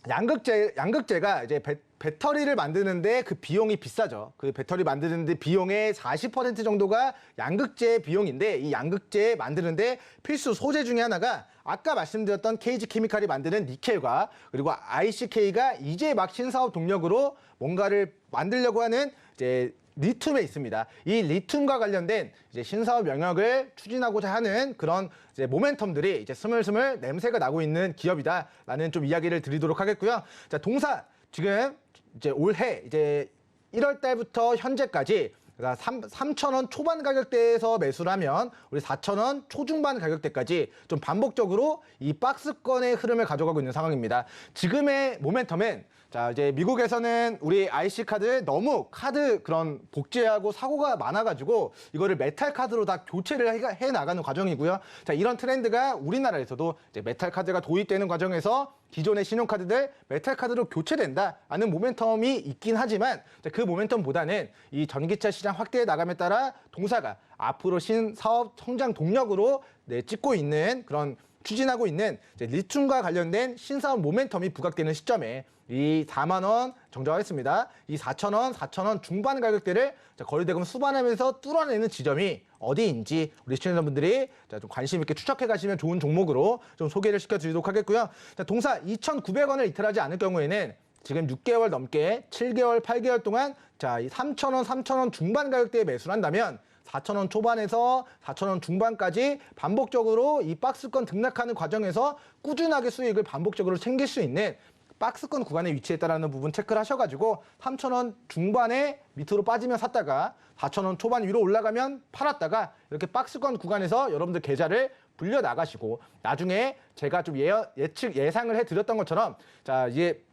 양극재가 이제 배터리를 만드는데 그 비용이 비싸죠. 그 배터리 만드는데 비용의 40% 정도가 양극재 비용인데, 이 양극재 만드는데 필수 소재 중에 하나가 아까 말씀드렸던 KG 케미칼이 만드는 니켈과 그리고 ICK가 이제 막 신사업 동력으로 뭔가를 만들려고 하는 이제 리튬에 있습니다. 이 리튬과 관련된 이제 신사업 영역을 추진하고자 하는 그런 이제 모멘텀들이 이제 스물스물 냄새가 나고 있는 기업이다라는 좀 이야기를 드리도록 하겠고요. 자, 동사 지금 이제 올해 이제 1월 달부터 현재까지 그러니까 3,000원 초반 가격대에서 매수를 하면 우리 4,000원 초중반 가격대까지 좀 반복적으로 이 박스권의 흐름을 가져가고 있는 상황입니다. 지금의 모멘텀은 자, 이제 미국에서는 우리 IC 카드에 너무 카드 그런 복제하고 사고가 많아가지고 이거를 메탈 카드로 다 교체를 해 나가는 과정이고요. 자, 이런 트렌드가 우리나라에서도 이제 메탈 카드가 도입되는 과정에서 기존의 신용카드들 메탈 카드로 교체된다라는 모멘텀이 있긴 하지만 그 모멘텀보다는 이 전기차 시장 확대해 나감에 따라 동사가 앞으로 신사업 성장 동력으로 찍고 있는 그런 추진하고 있는 이제 리튬과 관련된 신사업 모멘텀이 부각되는 시점에 이 4만 원 정정하겠습니다. 이 4,000원 중반 가격대를 거래대금 수반하면서 뚫어내는 지점이 어디인지 우리 시청자분들이 좀 관심 있게 추적해 가시면 좋은 종목으로 좀 소개를 시켜드리도록 하겠고요. 자, 동사 2,900원을 이탈하지 않을 경우에는 지금 6개월 넘게 7개월, 8개월 동안 자, 이 3,000원 중반 가격대에 매수를 한다면 4,000원 초반에서 4,000원 중반까지 반복적으로 이 박스권 등락하는 과정에서 꾸준하게 수익을 반복적으로 챙길 수 있는 박스권 구간에 위치했다라는 부분 체크를 하셔가지고 3,000원 중반에 밑으로 빠지면 샀다가 4,000원 초반 위로 올라가면 팔았다가 이렇게 박스권 구간에서 여러분들 계좌를 불려 나가시고 나중에 제가 좀 예상을 해드렸던 것처럼 자 이제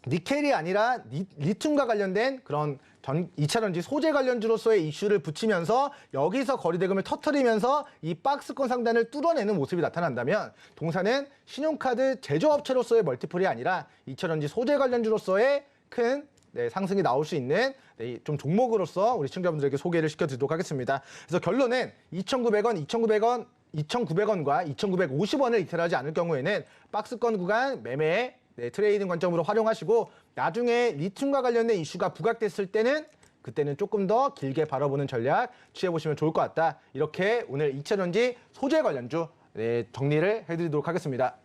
니켈이 아니라 리튬과 관련된 그런 2차전지 소재 관련주로서의 이슈를 붙이면서 여기서 거래대금을 터뜨리면서 이 박스권 상단을 뚫어내는 모습이 나타난다면 동사는 신용카드 제조업체로서의 멀티플이 아니라 2차전지 소재 관련주로서의 큰 상승이 나올 수 있는 좀 종목으로서 우리 시청자분들에게 소개를 시켜드리도록 하겠습니다. 그래서 결론은 2,900원과 2,950원을 이탈하지 않을 경우에는 박스권 구간 매매 트레이딩 관점으로 활용하시고 나중에 리튬과 관련된 이슈가 부각됐을 때는 그때는 조금 더 길게 바라보는 전략 취해보시면 좋을 것 같다. 이렇게 오늘 2차전지 소재 관련주 정리를 해드리도록 하겠습니다.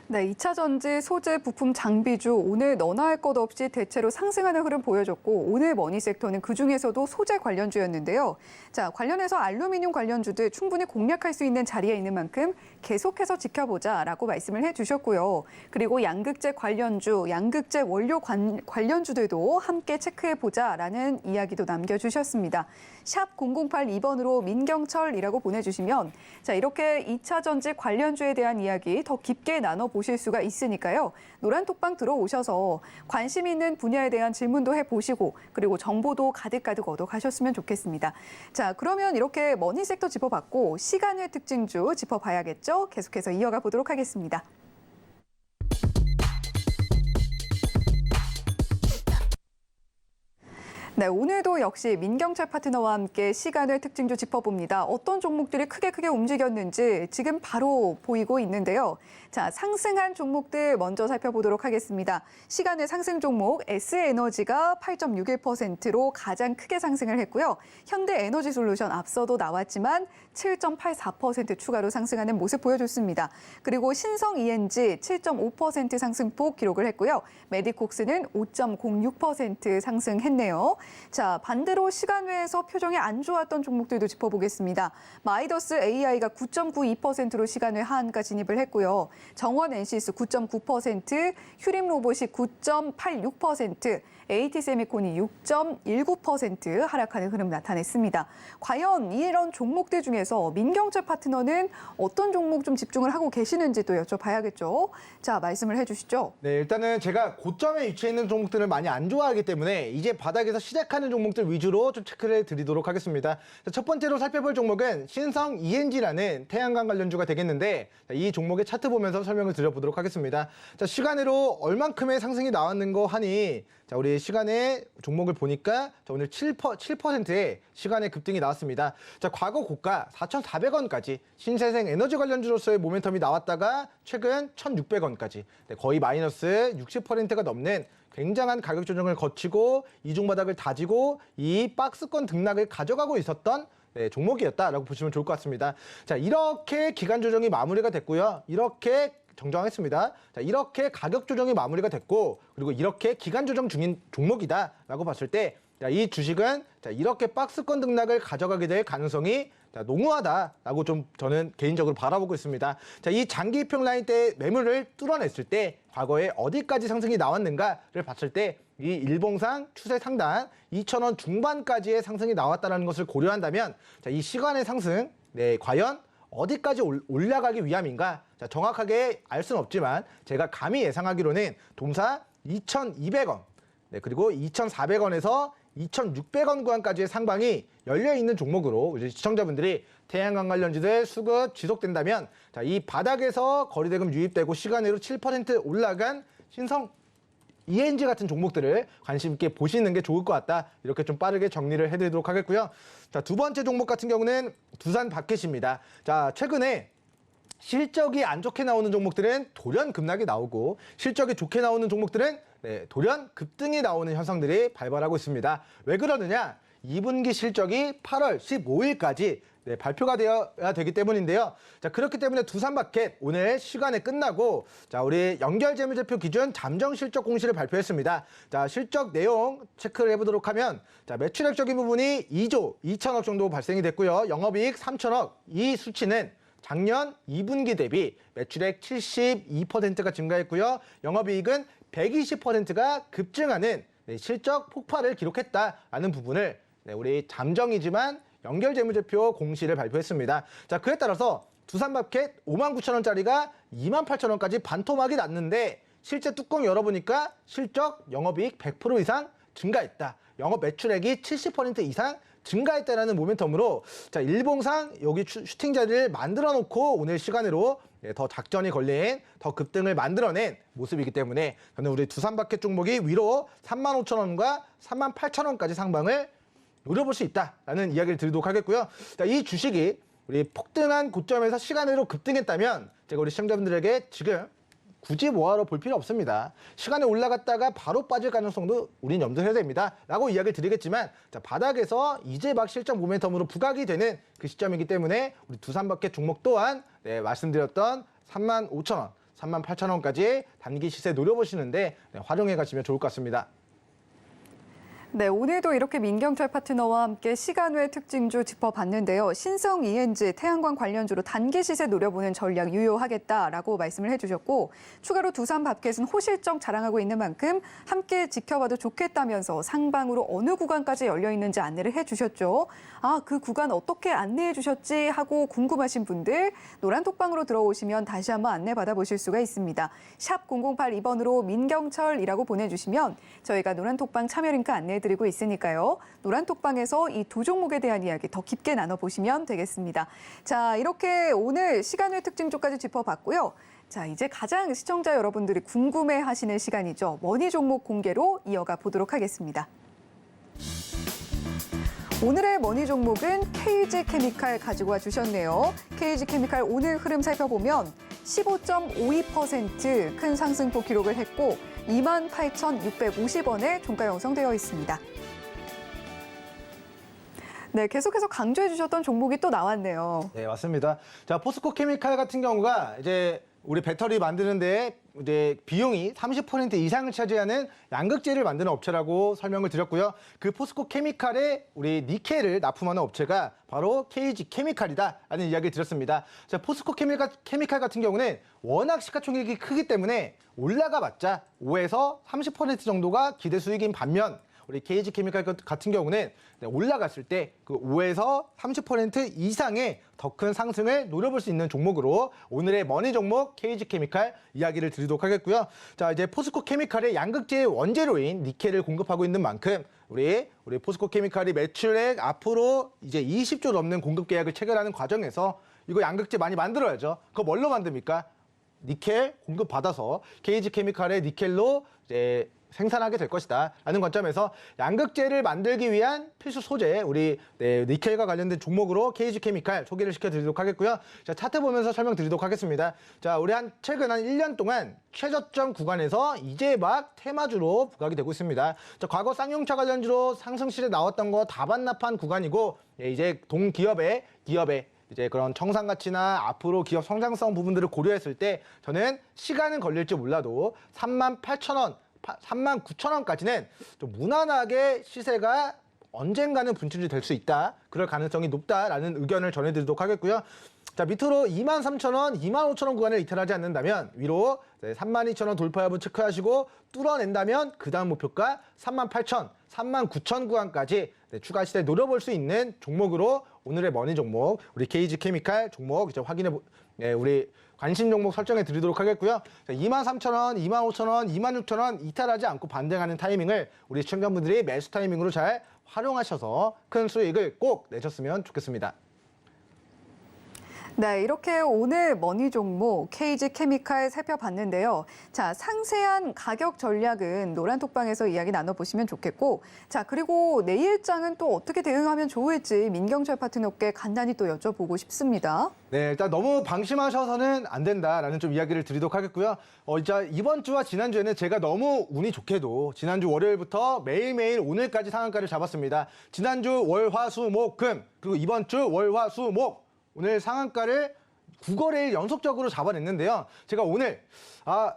네, 2차 전지, 소재, 부품, 장비주 오늘 너나 할 것 없이 대체로 상승하는 흐름 보여줬고 오늘 머니 섹터는 그중에서도 소재 관련주였는데요. 자, 관련해서 알루미늄 관련주들 충분히 공략할 수 있는 자리에 있는 만큼 계속해서 지켜보자라고 말씀을 해주셨고요. 그리고 양극재 관련주, 양극재 원료 관련주들도 함께 체크해보자라는 이야기도 남겨주셨습니다. 샵 0082번으로 민경철이라고 보내주시면 자 이렇게 2차 전지 관련주에 대한 이야기 더 깊게 나눠보실 수가 있으니까요. 노란톡방 들어오셔서 관심 있는 분야에 대한 질문도 해보시고 그리고 정보도 가득가득 얻어가셨으면 좋겠습니다. 자 그러면 이렇게 머니섹터 짚어봤고 시간의 특징주 짚어봐야겠죠. 계속해서 이어가 보도록 하겠습니다. 네, 오늘도 역시 민경철 파트너와 함께 시간을 특징주 짚어봅니다. 어떤 종목들이 크게 움직였는지 지금 바로 보이고 있는데요. 자, 상승한 종목들 먼저 살펴보도록 하겠습니다. 시간의 상승 종목 S에너지가 8.61%로 가장 크게 상승을 했고요. 현대에너지솔루션 앞서도 나왔지만 7.84% 추가로 상승하는 모습 보여줬습니다. 그리고 신성ENG 7.5% 상승폭 기록을 했고요. 메디콕스는 5.06% 상승했네요. 자, 반대로 시간 외에서 표정이 안 좋았던 종목들도 짚어보겠습니다. 마이더스 AI가 9.92%로 시간 외 하한가 진입을 했고요. 정원 NC스 9.9%, 휴림 로봇이 9.86%, AT세미콘이 6.19% 하락하는 흐름 나타냈습니다. 과연 이런 종목들 중에서 민경철 파트너는 어떤 종목 좀 집중을 하고 계시는지도 여쭤봐야겠죠. 자, 말씀을 해주시죠. 네, 일단은 제가 고점에 위치해 있는 종목들을 많이 안 좋아하기 때문에 이제 바닥에서 시작하는 종목들 위주로 좀 체크를 해드리도록 하겠습니다. 자, 첫 번째로 살펴볼 종목은 신성ENG라는 태양광 관련주가 되겠는데 이 종목의 차트 보면서 설명을 드려보도록 하겠습니다. 자, 시간으로 얼만큼의 상승이 나왔는 거 하니 자, 우리 시간의 종목을 보니까 자, 오늘 7%의 시간의 급등이 나왔습니다. 자, 과거 고가 4,400원까지 신재생 에너지 관련주로서의 모멘텀이 나왔다가 최근 1,600원까지 거의 마이너스 60%가 넘는 굉장한 가격 조정을 거치고 이중 바닥을 다지고 이 박스권 등락을 가져가고 있었던 종목이었다라고 보시면 좋을 것 같습니다. 자, 이렇게 기간 조정이 마무리가 됐고요. 이렇게 정정했습니다. 자, 이렇게 가격 조정이 마무리가 됐고 그리고 이렇게 기간 조정 중인 종목이다라고 봤을 때 이 주식은 이렇게 박스권 등락을 가져가게 될 가능성이 농후하다라고 좀 저는 개인적으로 바라보고 있습니다. 자, 이 장기 이평 라인 때 매물을 뚫어냈을 때 과거에 어디까지 상승이 나왔는가를 봤을 때 이 일봉상 추세 상단 2,000원 중반까지의 상승이 나왔다는 것을 고려한다면 자, 이 시간의 상승 과연 어디까지 올라가기 위함인가? 자, 정확하게 알 수는 없지만 제가 감히 예상하기로는 동사 2,200원 그리고 2,400원에서 2,600원 구간까지의 상방이 열려있는 종목으로 우리 시청자분들이 태양광 관련주들 수급 지속된다면 자, 이 바닥에서 거래대금 유입되고 시간으로 7% 올라간 신성 ENG 같은 종목들을 관심 있게 보시는 게 좋을 것 같다. 이렇게 좀 빠르게 정리를 해드리도록 하겠고요. 자, 두 번째 종목 같은 경우는 두산 바켓입니다. 자, 최근에 실적이 안 좋게 나오는 종목들은 돌연 급락이 나오고 실적이 좋게 나오는 종목들은 돌연 급등이 나오는 현상들이 발발하고 있습니다. 왜 그러느냐? 2분기 실적이 8월 15일까지 발표가 되어야 되기 때문인데요. 자, 그렇기 때문에 두산마켓 오늘 시간에 끝나고 자, 우리 연결재무제표 기준 잠정 실적 공시를 발표했습니다. 자, 실적 내용 체크를 해보도록 하면 자, 매출액적인 부분이 2조 2천억 정도 발생이 됐고요. 영업이익 3천억. 이 수치는 작년 2분기 대비 매출액 72%가 증가했고요. 영업이익은 120%가 급증하는 실적 폭발을 기록했다라는 부분을 우리 잠정이지만 연결재무제표 공시를 발표했습니다. 자, 그에 따라서 두산마켓 59,000원짜리가 28,000원까지 반토막이 났는데 실제 뚜껑 열어보니까 실적 영업이익 100% 이상 증가했다. 영업 매출액이 70% 이상 증가했다라는 모멘텀으로 자, 일봉상 여기 슈팅 자리를 만들어 놓고 오늘 시간으로 더 작전이 걸린 더 급등을 만들어낸 모습이기 때문에 저는 우리 두산마켓 종목이 위로 35,000원과 38,000원까지 상방을 노려볼 수 있다라는 이야기를 드리도록 하겠고요. 자, 이 주식이 우리 폭등한 고점에서 시간으로 급등했다면 제가 우리 시청자분들에게 지금 굳이 뭐하러 볼 필요 없습니다. 시간에 올라갔다가 바로 빠질 가능성도 우린 염두해야 됩니다. 라고 이야기를 드리겠지만 자, 바닥에서 이제 막 실적 모멘텀으로 부각이 되는 그 시점이기 때문에 우리 두산마켓 종목 또한 말씀드렸던 35,000원, 38,000원까지 단기 시세 노려보시는데 활용해 가시면 좋을 것 같습니다. 네, 오늘도 이렇게 민경철 파트너와 함께 시간 외 특징주 짚어봤는데요. 신성 ENG 태양광 관련주로 단기 시세 노려보는 전략 유효하겠다라고 말씀을 해주셨고 추가로 두산 바켓은 호실적 자랑하고 있는 만큼 함께 지켜봐도 좋겠다면서 상방으로 어느 구간까지 열려있는지 안내를 해주셨죠. 아, 그 구간 어떻게 안내해 주셨지 하고 궁금하신 분들 노란톡방으로 들어오시면 다시 한번 안내 받아보실 수가 있습니다. 샵 0082번으로 민경철이라고 보내주시면 저희가 노란톡방 참여 링크 안내해드리고 있으니까요. 노란톡방에서 이 두 종목에 대한 이야기 더 깊게 나눠보시면 되겠습니다. 자, 이렇게 오늘 시간 외 특징주까지 짚어봤고요. 자, 이제 가장 시청자 여러분들이 궁금해하시는 시간이죠. 머니 종목 공개로 이어가 보도록 하겠습니다. 오늘의 머니 종목은 KG케미칼 가지고 와주셨네요. KG케미칼 오늘 흐름 살펴보면 15.52% 큰 상승폭 기록을 했고 28,650원에 종가 형성되어 있습니다. 네, 계속해서 강조해 주셨던 종목이 또 나왔네요. 네, 맞습니다. 자, 포스코 케미칼 같은 경우가 이제 우리 배터리 만드는데 이제 비용이 30% 이상을 차지하는 양극재를 만드는 업체라고 설명을 드렸고요. 그 포스코 케미칼에 우리 니켈을 납품하는 업체가 바로 KG 케미칼이다라는 이야기를 드렸습니다. 자, 포스코 케미칼 같은 경우는 워낙 시가총액이 크기 때문에 올라가봤자 5에서 30% 정도가 기대 수익인 반면 우리 KG 케미칼 같은 경우는 올라갔을 때 그 5에서 30% 이상의 더 큰 상승을 노려볼 수 있는 종목으로 오늘의 머니 종목 KG 케미칼 이야기를 드리도록 하겠고요. 자, 이제 포스코 케미칼의 양극재 원재료인 니켈을 공급하고 있는 만큼 우리 포스코 케미칼이 매출액 앞으로 이제 20조 넘는 공급 계약을 체결하는 과정에서 이거 양극재 많이 만들어야죠. 그거 뭘로 만듭니까? 니켈 공급 받아서 KG 케미칼의 니켈로 이제 생산하게 될 것이다 라는 관점에서 양극재를 만들기 위한 필수 소재 우리 니켈과 관련된 종목으로 KG케미칼 소개를 시켜드리도록 하겠고요. 자, 차트 보면서 설명드리도록 하겠습니다. 자, 우리 최근 한 1년 동안 최저점 구간에서 이제 막 테마주로 부각이 되고 있습니다. 자, 과거 쌍용차 관련주로 상승실에 나왔던 거 다 반납한 구간이고 이제 동기업의 이제 그런 청산 가치나 앞으로 기업 성장성 부분들을 고려했을 때 저는 시간은 걸릴지 몰라도 38,000원 39,000원까지는 좀 무난하게 시세가 언젠가는 분출이 될 수 있다. 그럴 가능성이 높다라는 의견을 전해드리도록 하겠고요. 자, 밑으로 23,000원, 25,000원 구간을 이탈하지 않는다면 위로 32,000원 돌파 여부 체크하시고 뚫어낸다면 그 다음 목표가 38,000, 39,000 구간까지 추가 시세 노려볼 수 있는 종목으로 오늘의 머니 종목, 우리 KG 케미칼 종목 이제 우리 관심 종목 설정해 드리도록 하겠고요. 23,000원, 25,000원, 26,000원 이탈하지 않고 반등하는 타이밍을 우리 시청자분들이 매수 타이밍으로 잘 활용하셔서 큰 수익을 꼭 내셨으면 좋겠습니다. 네, 이렇게 오늘 머니 종목 KG 케미칼 살펴봤는데요. 자, 상세한 가격 전략은 노란톡방에서 이야기 나눠보시면 좋겠고, 자, 그리고 내일장은 또 어떻게 대응하면 좋을지 민경철 파트너께 간단히 또 여쭤보고 싶습니다. 네, 일단 너무 방심하셔서는 안 된다라는 좀 이야기를 드리도록 하겠고요. 이제 이번 주와 지난주에는 제가 너무 운이 좋게도 지난주 월요일부터 매일매일 오늘까지 상한가를 잡았습니다. 지난주 월, 화, 수, 목, 금, 그리고 이번 주 월, 화, 수, 목 오늘 상한가를 9거래일 연속적으로 잡아냈는데요. 제가 오늘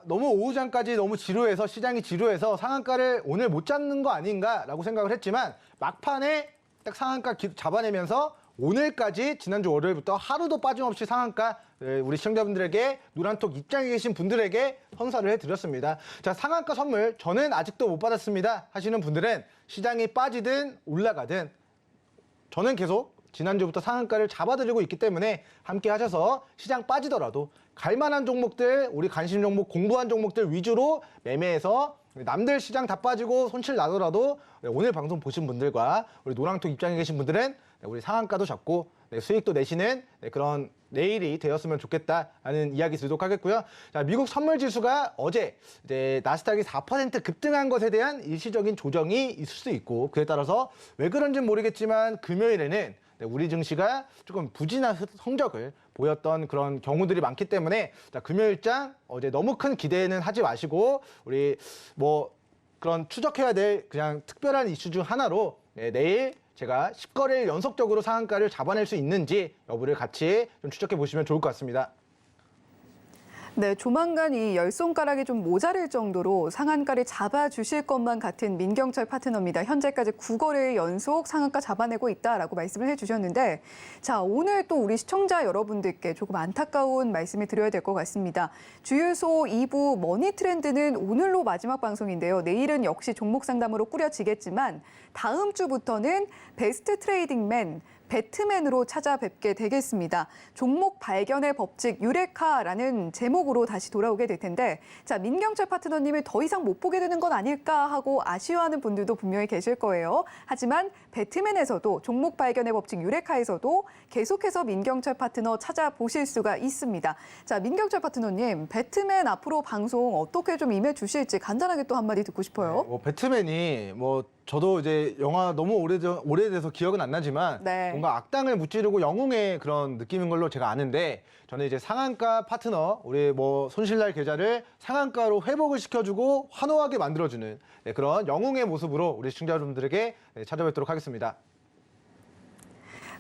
너무 오후장까지 너무 지루해서 시장이 지루해서 상한가를 오늘 못 잡는 거 아닌가라고 생각을 했지만 막판에 딱 상한가 잡아내면서 오늘까지 지난주 월요일부터 하루도 빠짐없이 상한가 우리 시청자분들에게 노란톡 입장에 계신 분들에게 선사를 해드렸습니다. 자, 상한가 선물 저는 아직도 못 받았습니다 하시는 분들은 시장이 빠지든 올라가든 저는 계속 지난주부터 상한가를 잡아드리고 있기 때문에 함께 하셔서 시장 빠지더라도 갈만한 종목들, 우리 관심 종목, 공부한 종목들 위주로 매매해서 남들 시장 다 빠지고 손실 나더라도 오늘 방송 보신 분들과 우리 노랑톡 입장에 계신 분들은 우리 상한가도 잡고 수익도 내시는 그런 내일이 되었으면 좋겠다라는 이야기 드리도록 하겠고요. 자, 미국 선물 지수가 어제 이제 나스닥이 4% 급등한 것에 대한 일시적인 조정이 있을 수 있고 그에 따라서 왜 그런지는 모르겠지만 금요일에는 우리 증시가 조금 부진한 성적을 보였던 그런 경우들이 많기 때문에 자, 금요일장 어제 너무 큰 기대는 하지 마시고 우리 그런 추적해야 될 그냥 특별한 이슈 중 하나로 내일 제가 10거래일 연속적으로 상한가를 잡아낼 수 있는지 여부를 같이 좀 추적해 보시면 좋을 것 같습니다. 네, 조만간 이 열 손가락이 좀 모자랄 정도로 상한가를 잡아주실 것만 같은 민경철 파트너입니다. 현재까지 9거래일 연속 상한가 잡아내고 있다라고 말씀을 해주셨는데 자, 오늘 또 우리 시청자 여러분들께 조금 안타까운 말씀을 드려야 될 것 같습니다. 주유소 2부 머니 트렌드는 오늘로 마지막 방송인데요. 내일은 역시 종목 상담으로 꾸려지겠지만 다음 주부터는 베스트 트레이딩맨 배트맨으로 찾아뵙게 되겠습니다. 종목 발견의 법칙 유레카라는 제목으로 다시 돌아오게 될 텐데 자, 민경철 파트너님을 더 이상 못 보게 되는 건 아닐까 하고 아쉬워하는 분들도 분명히 계실 거예요. 하지만 배트맨에서도 종목 발견의 법칙 유레카에서도 계속해서 민경철 파트너 찾아보실 수가 있습니다. 자, 민경철 파트너님, 배트맨 앞으로 방송 어떻게 좀 임해주실지 간단하게 또 한마디 듣고 싶어요. 네, 배트맨이 저도 이제 영화 너무 오래돼서 기억은 안 나지만 네. 뭔가 악당을 무찌르고 영웅의 그런 느낌인 걸로 제가 아는데 저는 이제 상한가 파트너 우리 손실날 계좌를 상한가로 회복을 시켜주고 환호하게 만들어주는 그런 영웅의 모습으로 우리 시청자 여러분들에게 찾아뵙도록 하겠습니다.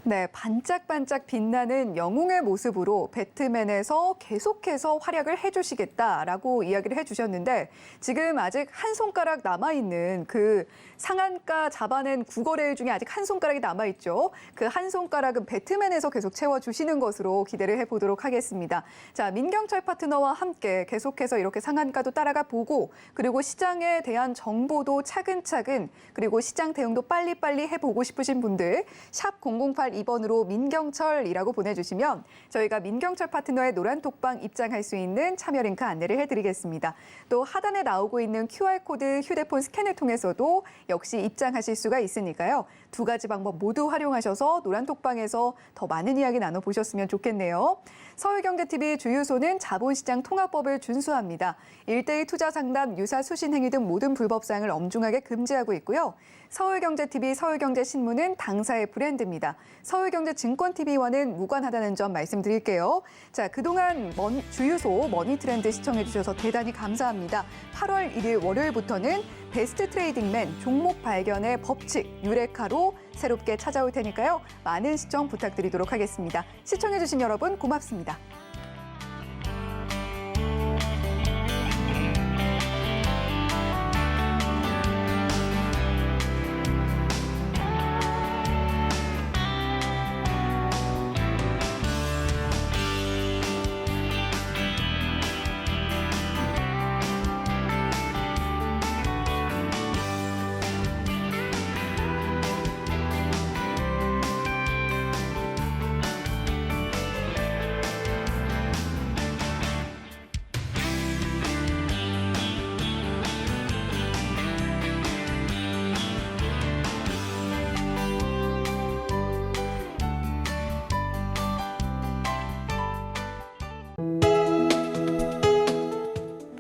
네, 반짝반짝 빛나는 영웅의 모습으로 배트맨에서 계속해서 활약을 해주시겠다라고 이야기를 해주셨는데 지금 아직 한 손가락 남아있는 그 상한가 잡아낸 9거래일 중에 아직 한 손가락이 남아있죠. 그 한 손가락은 배트맨에서 계속 채워주시는 것으로 기대를 해보도록 하겠습니다. 자, 민경철 파트너와 함께 계속해서 이렇게 상한가도 따라가 보고 그리고 시장에 대한 정보도 차근차근 그리고 시장 대응도 빨리빨리 해보고 싶으신 분들 샵 008-2번으로 민경철이라고 보내주시면 저희가 민경철 파트너의 노란톡방 입장할 수 있는 참여 링크 안내를 해드리겠습니다. 또 하단에 나오고 있는 QR코드 휴대폰 스캔을 통해서도 역시 입장하실 수가 있으니까요. 두 가지 방법 모두 활용하셔서 노란톡방에서 더 많은 이야기 나눠보셨으면 좋겠네요. 서울경제TV 주유소는 자본시장 통합법을 준수합니다. 1:1 투자 상담, 유사 수신 행위 등 모든 불법사항을 엄중하게 금지하고 있고요. 서울경제TV, 서울경제신문은 당사의 브랜드입니다. 서울경제증권TV와는 무관하다는 점 말씀드릴게요. 자, 그동안 주유소 머니트렌드 시청해주셔서 대단히 감사합니다. 8월 1일 월요일부터는 베스트 트레이딩맨 종목 발견의 법칙 유레카로 새롭게 찾아올 테니까요. 많은 시청 부탁드리도록 하겠습니다. 시청해주신 여러분 고맙습니다.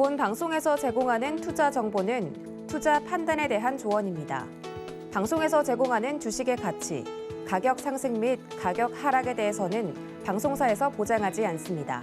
본 방송에서 제공하는 투자 정보는 투자 판단에 대한 조언입니다. 방송에서 제공하는 주식의 가치, 가격 상승 및 가격 하락에 대해서는 방송사에서 보장하지 않습니다.